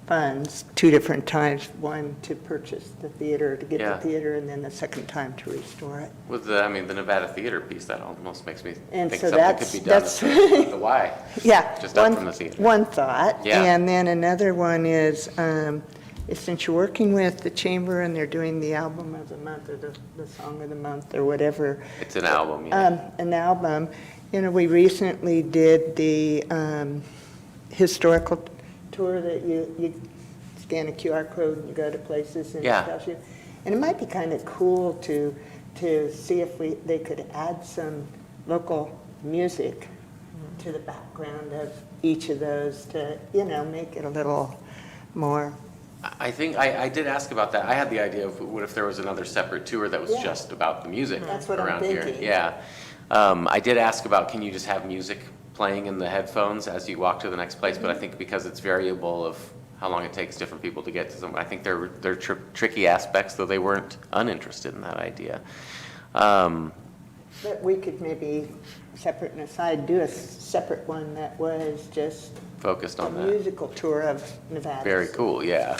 funds 2 different times, one to purchase the theater, to get Yeah. the theater, and then the second time to restore it. With the Nevada Theater piece, that almost makes me And think so something could be done that's- at the Y. Yeah. Just up from the theater. One thought. Yeah. And then another one is since you're working with the chamber and they're doing the album of the month or the song of the month or whatever. It's an album, yeah. An album. We recently did the historical tour that you scan a QR code and you go to places and it Yeah. tells you. And it might be kind of cool to see if they could add some local music to the background of each of those to, make it a little more I think, I did ask about that. I had the idea of what if there was another separate tour that was Yeah. just about the music That's what I'm around here? thinking. Yeah. I did ask about, can you just have music playing in the headphones as you walk to the next place? But I think because it's variable of how long it takes different people to get to them, I think there are tricky aspects, though they weren't uninterested in that idea. But we could maybe, separate and aside, do a separate one that was just Focused a on that. musical tour of Nevada. Very cool, yeah.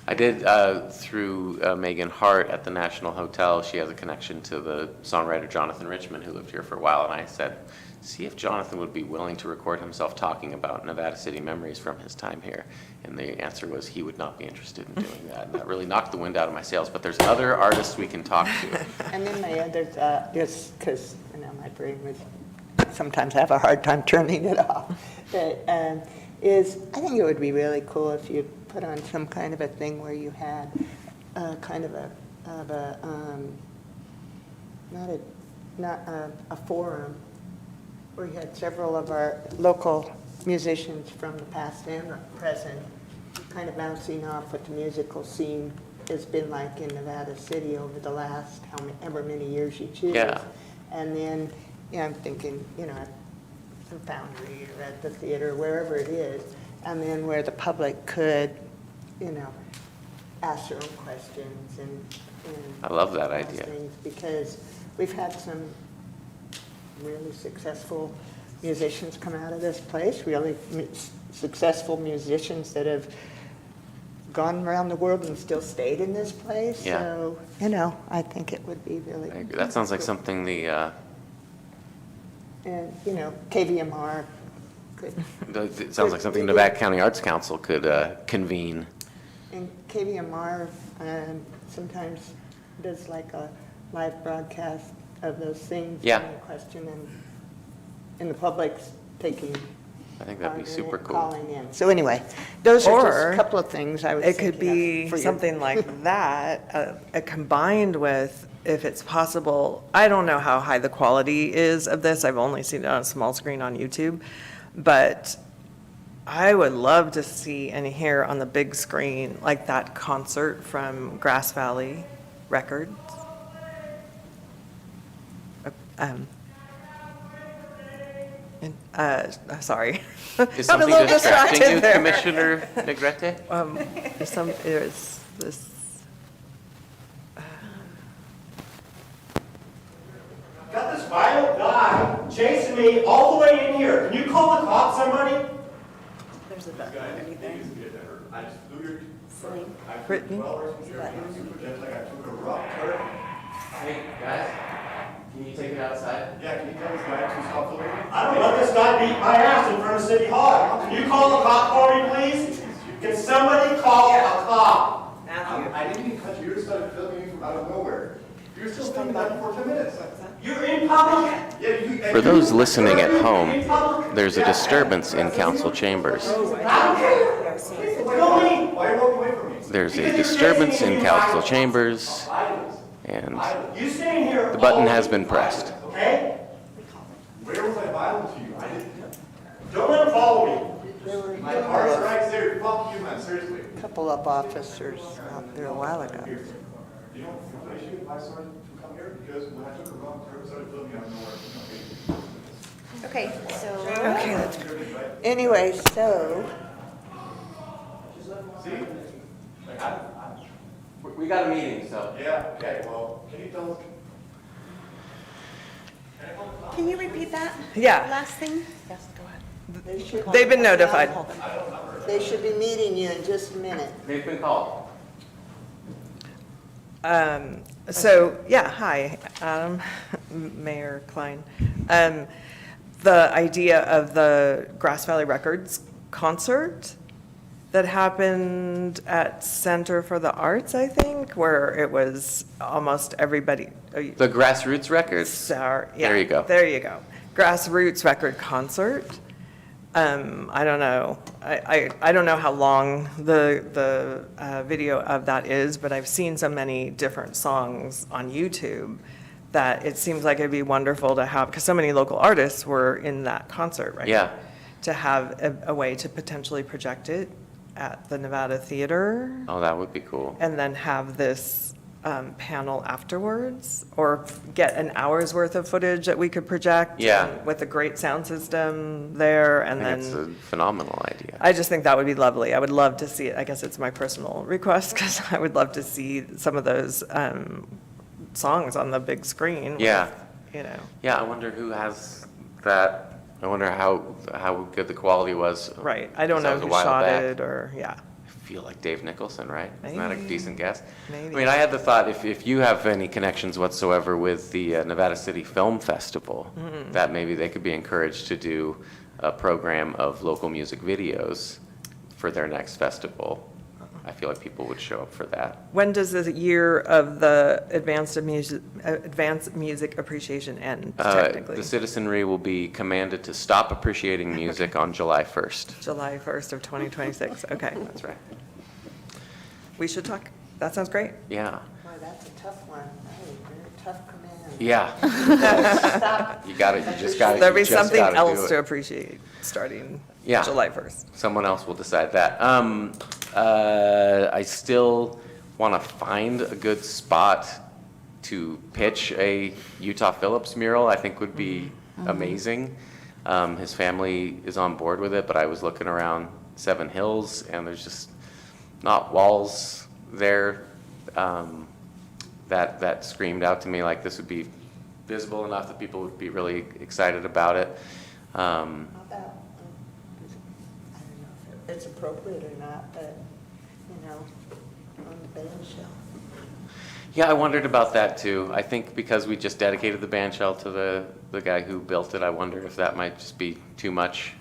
I did, through Megan Hart at the National Hotel, she has a connection to the songwriter Jonathan Richman, who lived here for a while, and I said, see if Jonathan would be willing to record himself talking about Nevada City memories from his time here. And the answer was he would not be interested in doing that. And that really knocked the wind out of my sails, but there's other artists we can talk to. And then my other thought, just because, my brain was, sometimes I have a hard time turning it off, but, is I think it would be really cool if you put on some kind of a thing where you had kind of not a forum, where you had several of our local musicians from the past and the present kind of bouncing off what the musical scene has been like in Nevada City over the last however many years you choose. Yeah. And then, I'm thinking, at the Foundry or at the theater, wherever it is, and then where the public could, ask their own questions and I love that ask idea. things, because we've had some really successful musicians come out of this place, really successful musicians that have gone around the world and still stayed in this place. Yeah. So, I think it would be really. I agree. That sounds like something And, KVMR could, it sounds like something Nevada County Arts Council could convene. and KVMR sometimes does like a live broadcast of those things. Yeah. And the question, and the public's taking. I think that'd be part in super it, cool. Calling in. So anyway, those are just Or a couple of things I was It thinking could be of for your- something like that, combined with, if it's possible, I don't know how high the quality is of this, I've only seen it on a small screen on YouTube, but I would love to see and hear on the big screen, like that concert from Grass Valley Records. Sorry. Is Got a something little distracting distracted you, there. Commissioner Negrete? There's this, Got this violent guy chasing me all the way in here. Can you call the cops, somebody? There's a button underneath there. Brittany? Hey, guys, can you take it outside? Yeah, can you tell this guy to stop filming me? I don't let this guy beat my ass in front of City Hall. Can you call a cop for me, please? Can somebody call a cop? I didn't even cut you. You just started filming me from out of nowhere. You were still filming that for 10 minutes. You're in public. For those listening at home, there's a disturbance in council chambers. I don't care. Film me. Why are you walking away from me? There's a disturbance in council chambers, and You stay in here. the button has been pressed. Okay? Where was I violent to you? I didn't. Don't let him follow me. My heart's right there. Fuck you, man. Seriously. A couple of officers out there a while ago. You know, I should advise someone to come here because when I took a wrong turn, started filming out of nowhere. Okay, so. Okay, that's anyway, so, See? We got a meeting, so. Yeah, okay, well, can you tell us? Can you repeat that? Yeah. Last thing? They've been notified. they should be meeting you in just a minute. They've been called. So, yeah, hi, Adam, Mayor Klein. The idea of the Grass Valley Records concert that happened at Center for the Arts, I think, where it was almost everybody. The Grassroots Records. Sorry, yeah. There you go. There you go. Grassroots Record Concert. I don't know. I don't know how long the video of that is, but I've seen so many different songs on YouTube that it seems like it'd be wonderful to have, because so many local artists were in that concert, right? Yeah. To have a way to potentially project it at the Nevada Theater Oh, that would be cool. and then have this panel afterwards, or get an hour's worth of footage that we could project. Yeah. and with a great sound system there, I and think it's a then, phenomenal idea. I just think that would be lovely. I would love to see it. I guess it's my personal request, because I would love to see some of those songs on the big screen. Yeah. with, You know, Yeah, I wonder who has that. I wonder how good the quality was. right. I don't 'cause that know was a who while shot back. it, or, yeah. I feel like Dave Nicholson, right? Isn't that a Maybe. decent guess? Maybe. I mean, I had the thought, if you have any connections whatsoever with the Nevada City Film Festival, that maybe they could be encouraged to do a program of local music videos for their next festival. I feel like people would show up for that. When does the year of the advanced music appreciation end, technically? The citizenry will be commanded to stop appreciating music on July 1st. July 1st of 2026, okay. That's right. We should talk, that sounds great. Yeah. Boy, that's a tough one. Very tough command. Yeah. Stop. You got it. You just got it. There'll be You just something gotta do else it. to appreciate starting Yeah. July 1st. Someone else will decide that. I still want to find a good spot to pitch a Utah Phillips mural. I think would be amazing. His family is on board with it, but I was looking around Seven Hills, and there's just not walls there that screamed out to me like this would be visible enough that people would be really excited about it. How about, I don't know if it's appropriate or not, but, you know, on the band shell. Yeah, I wondered about that too. I think because we just dedicated the band shell to the guy who built it, I wondered if that might just be too much.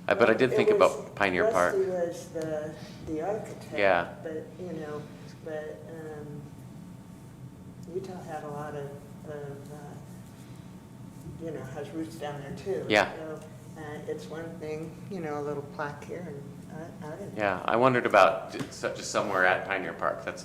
But I did think about Pioneer Park. Rusty was the architect. Yeah. But, you know, Utah had a lot of you know, has roots down there too. Yeah. So, it's one thing, you know, a little plaque here, and I didn't. Yeah, I wondered about just somewhere at Pioneer Park. That's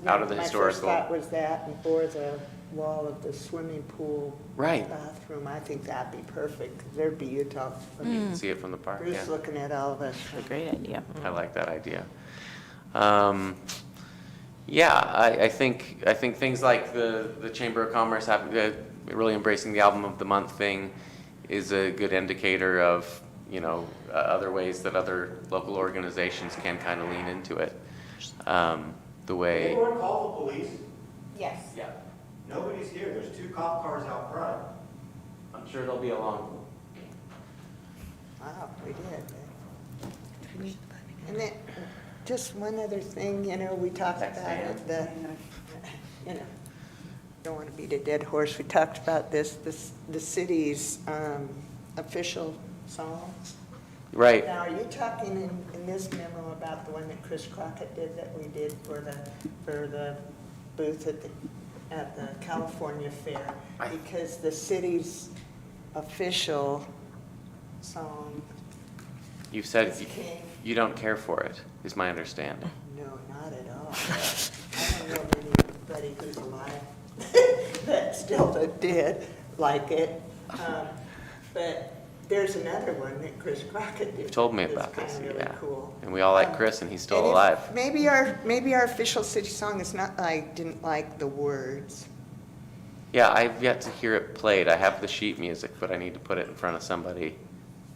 out of the historical. My first thought was that, or the wall of the swimming pool. Right. Bathroom. I think that'd be perfect, 'cause there'd be Utah. You can see it from the park. Bruce Yeah, looking at all of us. A great idea. I like that idea. Yeah, I think things like the Chamber of Commerce have really embracing the album of the month thing is a good indicator of, you know, other ways that other local organizations can kind of lean into it. The way. Anyone call the police? Yes. Yeah, Nobody's here. There's 2 cop cars out front. I'm sure they'll be along. Wow, we did. And then, just one other thing, you know, we talked about it, you know, don't want to beat a dead horse. We talked about the city's official songs. Right. Now, are you talking in this memo about the one that Chris Crockett did that we did for the booth at the California Fair? Because the city's official song, You've said It's King. you don't care for it, is my understanding. no, not at all. I don't know anybody who's alive that still did like it. But there's another one that Chris Crockett did. You've told me that's about this, kinda really yeah. cool. And we all like Chris, and he's still And if- alive. Maybe our official city song is not, I didn't like the words. Yeah, I've yet to hear it played. I have the sheet music, but I need to put it in front of somebody.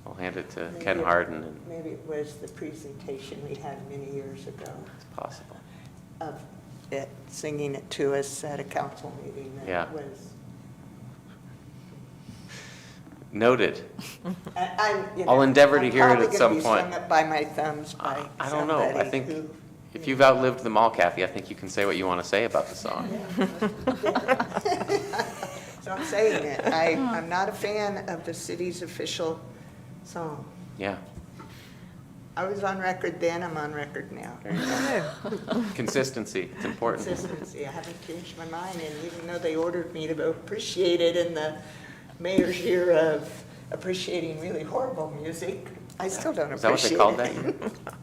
I'll hand it to Ken Maybe it- Harden, and Maybe it was the presentation we had many years ago it's possible. of it, singing it to us at a council meeting. that Yeah. was. Noted. You I'll know, endeavor to I'm hear it probably at gonna some be point. strung up by my thumbs by I don't know. I somebody think who- if you've outlived them all, Kathy, I think you can say what you want to say about the song. So I'm saying it. I'm not a fan of the city's official song. Yeah. I was on record then, I'm on record now. Consistency, it's important. Consistency, I haven't changed my mind, and even though they ordered me to appreciate it in the mayor's year of appreciating really horrible music, I still don't Is that what they appreciate called it. that?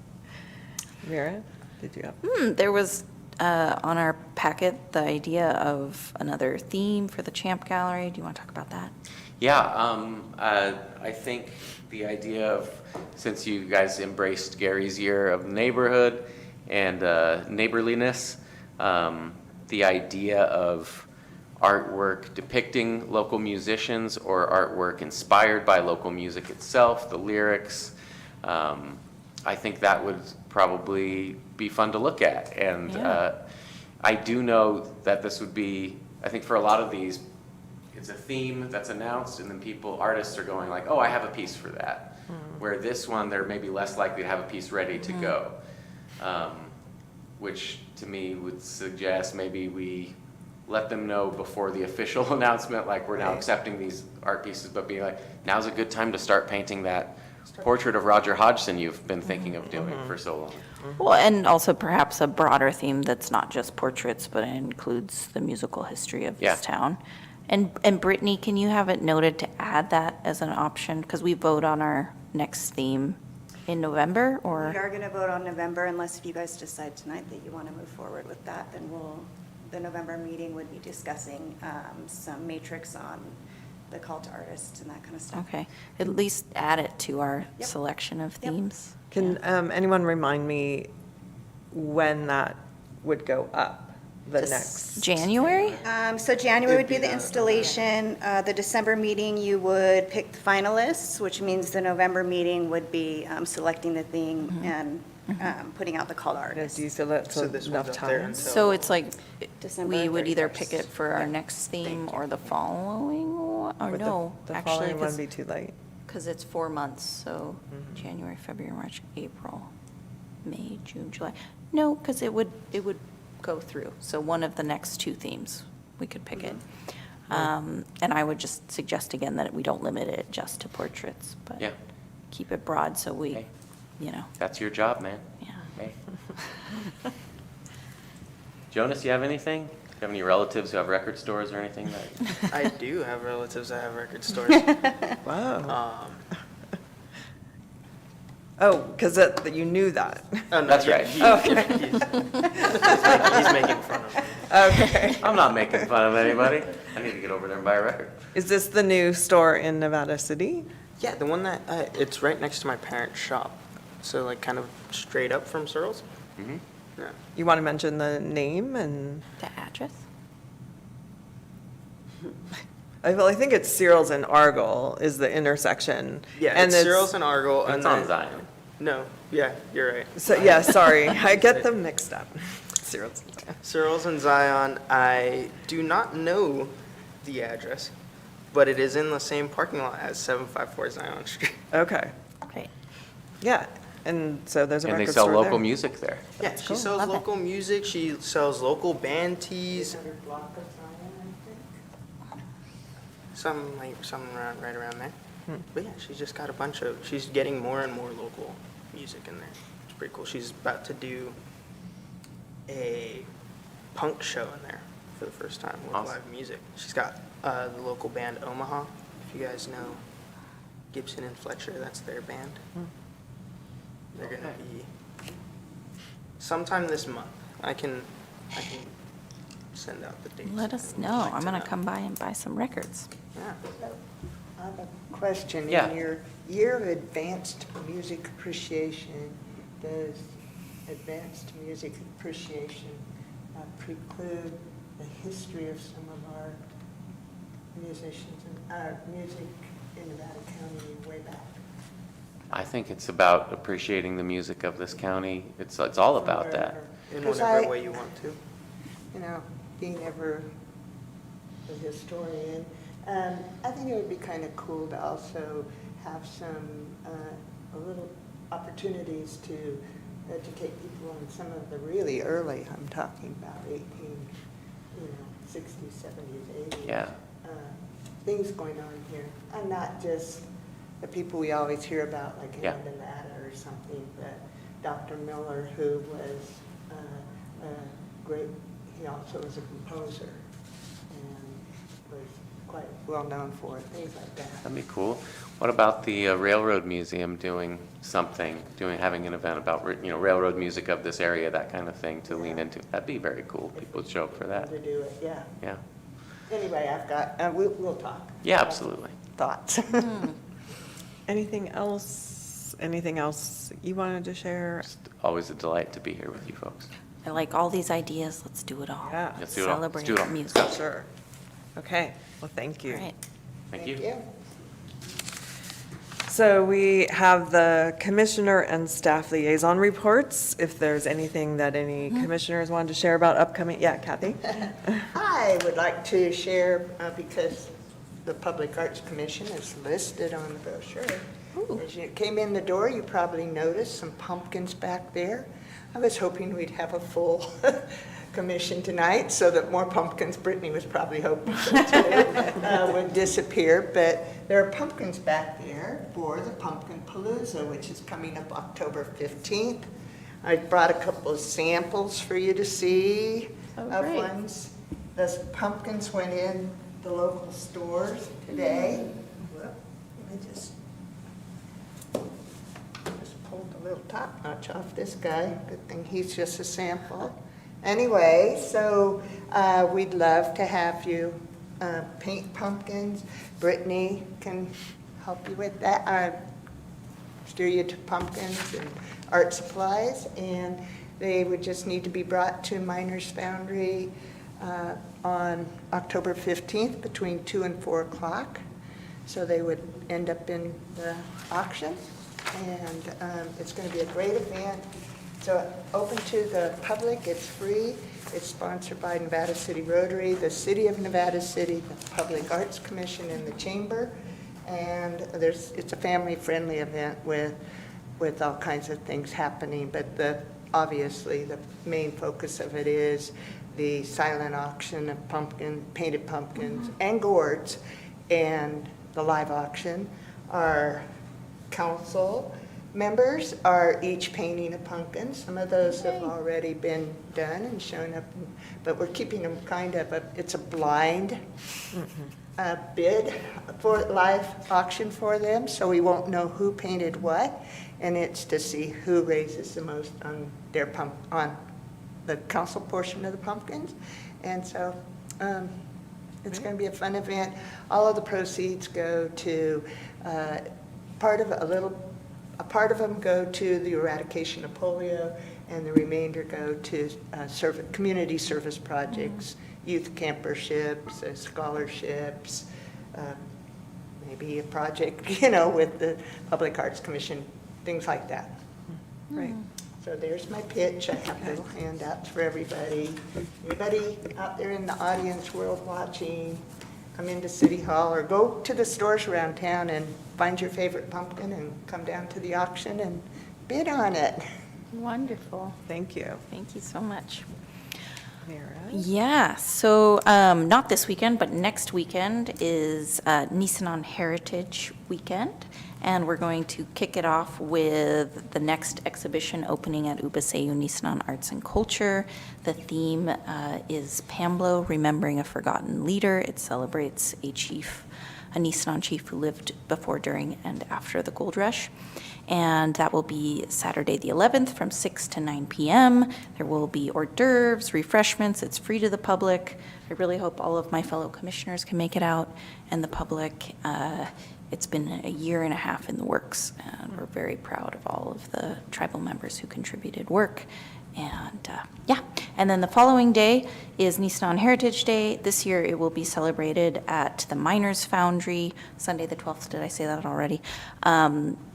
Mira, did you have? There was on our packet the idea of another theme for the Champ Gallery. Do you want to talk about that? Yeah, I think the idea of, since you guys embraced Gary's year of neighborhood and neighborliness, the idea of artwork depicting local musicians or artwork inspired by local music itself, the lyrics, I think that would probably be fun to look at. And I do know that this would be, I think for a lot of these, it's a theme that's announced and then artists are going like, oh, I have a piece for that. Where this one, they're maybe less likely to have a piece ready to go. Which to me would suggest maybe we let them know before the official announcement, like we're now accepting these art pieces, but be like, now's a good time to start painting that portrait of Roger Hodgson you've been thinking of doing for so long. Well, and also perhaps a broader theme that's not just portraits, but it includes the musical history of this town. And Brittany, can you have it noted to add that as an option? Because we vote on our next theme in November, or? We are going to vote on November unless if you guys decide tonight that you want to move forward with that, then the November meeting would be discussing some matrix on the call to artists and that kind of stuff. Okay, at least add it to our selection of themes. Can anyone remind me when that would go up? The next January? So January would be the installation. The December meeting, you would pick the finalists, which means the November meeting would be selecting the theme and putting out the call to artists. Do you feel that's So this one's enough up there time? until- So it's like, December we would either 31st. pick it for our next theme or the following one, or Would no, the actually, following one be too late? because it's 4 months, so January, February, March, April, May, June, July. No, because it would go through. So one of the next two themes, we could pick it. And I would just suggest again that we don't limit it just to portraits, but Yeah. keep it broad so we, Hey. you know, That's your job, man. yeah. Hey. Jonas, you have anything? Do you have any relatives who have record stores or anything that? I do have relatives that have record stores. Wow. Oh, because you knew that. Oh, no, That's yeah, right. he's making fun of me. Okay. I'm not making fun of anybody. I need to get over there and buy a record. Is this the new store in Nevada City? Yeah, the one that, it's right next to my parents' shop. So like kind of straight up from Searles. Mhm. Yeah. You want to mention the name and? The address? I think it's Searles and Argyle is the intersection. Yeah, and it's Searles and Argyle. It's and on then- Zion. No, yeah, you're right. So, yeah, sorry, I get them mixed up. Searles. Searles and Zion, I do not know the address, but it is in the same parking lot as 754 Zion Street. Okay, Great. yeah, and so there's a And they record sell store local there. music there. Yeah, she Cool, sells love it. local music, she sells local band tees, some around, right around there. But yeah, she's just got she's getting more and more local music in there. It's pretty cool. She's about to do a punk show in there for the first time with Awesome. live music. She's got the local band Omaha, if you guys know Gibson and Fletcher, that's their band. They're gonna be sometime this month. I can send out the dates. Let us if you'd know. like I'm to going know. to come by and buy some records. Yeah. I have a question. Yeah. In your year of advanced music appreciation, does advanced music appreciation preclude the history of some of our musicians and our music in Nevada County way back? I think it's about appreciating the music of this county. It's all about that. In 'Cause whatever I- way you want to. You know, being ever a historian, I think it would be kind of cool to also have some, a little opportunities to educate people on some of the really early, I'm talking about 60s, 70s, 80s. Yeah. Things going on here. And not just the people we always hear about, like in Yeah. Nevada or something, but Dr. Miller, who was great, he also was a composer and was quite well known for, things like that. That'd be cool. What about the Railroad Museum doing something, having an event about, railroad music of this area, that kind of thing to lean into? That'd be very cool. People would show up for that. To do it, yeah. Yeah. Anyway, I've got, we'll talk. Yeah, absolutely. Thoughts. Anything else? Anything else you wanted to share? It's always a delight to be here with you folks. I like all these ideas. Let's do it all. Yeah. Let's do it all. Let's Celebrate do it all. music. Sure. Okay, well, thank you. All right. Thank you. So we have the commissioner and staff liaison reports. If there's anything that any commissioners wanted to share about upcoming, yeah, Kathy? I would like to share, because the Public Arts Commission is listed on the brochure. As you came in the door, you probably noticed some pumpkins back there. I was hoping we'd have a full commission tonight so that more pumpkins, Brittany was probably hoping so too, would disappear. But there are pumpkins back there for the Pumpkin Palooza, which is coming up October 15th. I brought a couple of samples for you to see of great. ones. Those pumpkins went in the local stores today. Well, let me just pulled the little top notch off this guy. Good thing he's just a sample. Anyway, so we'd love to have you paint pumpkins. Brittany can help you with that. Steer you to pumpkins and art supplies, and they would just need to be brought to Miners Foundry on October 15th between 2 and 4 o'clock. So they would end up in the auction, and it's going to be a great event. So open to the public, it's free. It's sponsored by Nevada City Rotary, the City of Nevada City, the Public Arts Commission, and the Chamber. And it's a family-friendly event with all kinds of things happening. But obviously the main focus of it is the silent auction of painted pumpkins and gourds, and the live auction. Our council members are each painting a pumpkin. Some of those have already been done and shown up, but we're keeping them it's a blind bid for live auction for them, so we won't know who painted what, and it's to see who raises the most on on the council portion of the pumpkins. And so it's going to be a fun event. All of the proceeds go to a part of them go to the eradication of polio, and the remainder go to community service projects, youth camperships, scholarships, maybe a project, with the Public Arts Commission, things like that. Right. So there's my pitch. I have little handouts for everybody. Anybody out there in the audience, world watching, come into City Hall or go to the stores around town and find your favorite pumpkin and come down to the auction and bid on it. Wonderful. Thank you. Thank you so much. Mira? Yeah, so not this weekend, but next weekend is Nisenan Heritage Weekend, and we're going to kick it off with the next exhibition opening at Ubaseyu Nisenan Arts and Culture. The theme is Pamblo, Remembering a Forgotten Leader. It celebrates a Nisenan chief who lived before, during, and after the gold rush. And that will be Saturday the 11th from 6 to 9 p.m. There will be hors d'oeuvres, refreshments. It's free to the public. I really hope all of my fellow commissioners can make it out, and the public. It's been a year and a half in the works, and we're very proud of all of the tribal members who contributed work. And and then the following day is Nisenan Heritage Day. This year it will be celebrated at the Miners Foundry, Sunday the 12th. Did I say that already?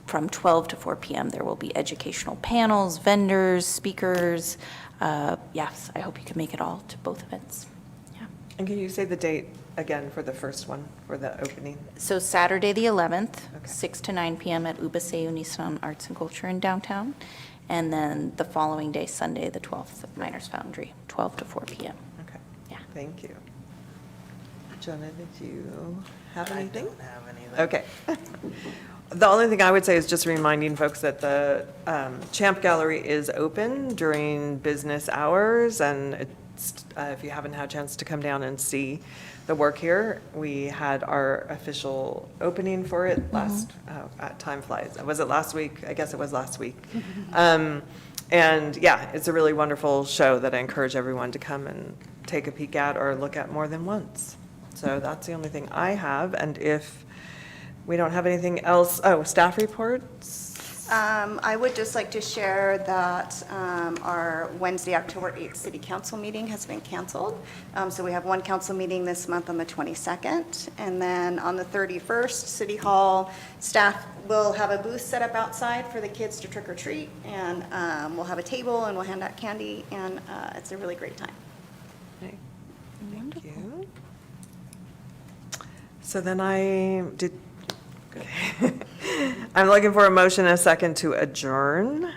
From 12 to 4 p.m. There will be educational panels, vendors, speakers. Yes, I hope you can make it all to both events. Yeah. And can you say the date again for the first one, for the opening? So Saturday the 11th, 6 to 9 p.m. at Ubaseyu Nisenan Arts and Culture in downtown. And then the following day, Sunday the 12th, at Miners Foundry, 12 to 4 p.m. Okay. Yeah. Thank you. Jonah, did you have anything? I don't have anything. Okay. The only thing I would say is just reminding folks that the Champ Gallery is open during business hours, and if you haven't had a chance to come down and see the work here. We had our official opening for it time flies. Was it last week? I guess it was last week. And yeah, it's a really wonderful show that I encourage everyone to come and take a peek at or look at more than once. So that's the only thing I have. And if we don't have anything else, staff reports? I would just like to share that our Wednesday, October 8th City Council meeting has been canceled. So we have one council meeting this month on the 22nd. And then on the 31st, City Hall staff will have a booth set up outside for the kids to trick or treat. And we'll have a table and we'll hand out candy. And it's a really great time. Okay. Thank you. So then I'm looking for a motion and a second to adjourn,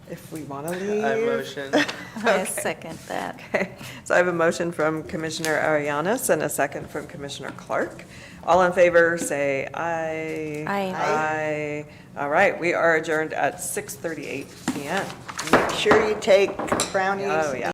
if we want to leave. I motion. I second that. Okay, so I have a motion from Commissioner Arianes and a second from Commissioner Clark. All in favor, say aye. Aye. Aye. All right, we are adjourned at 6:38 PM. Make sure you take brownies. Oh, yeah.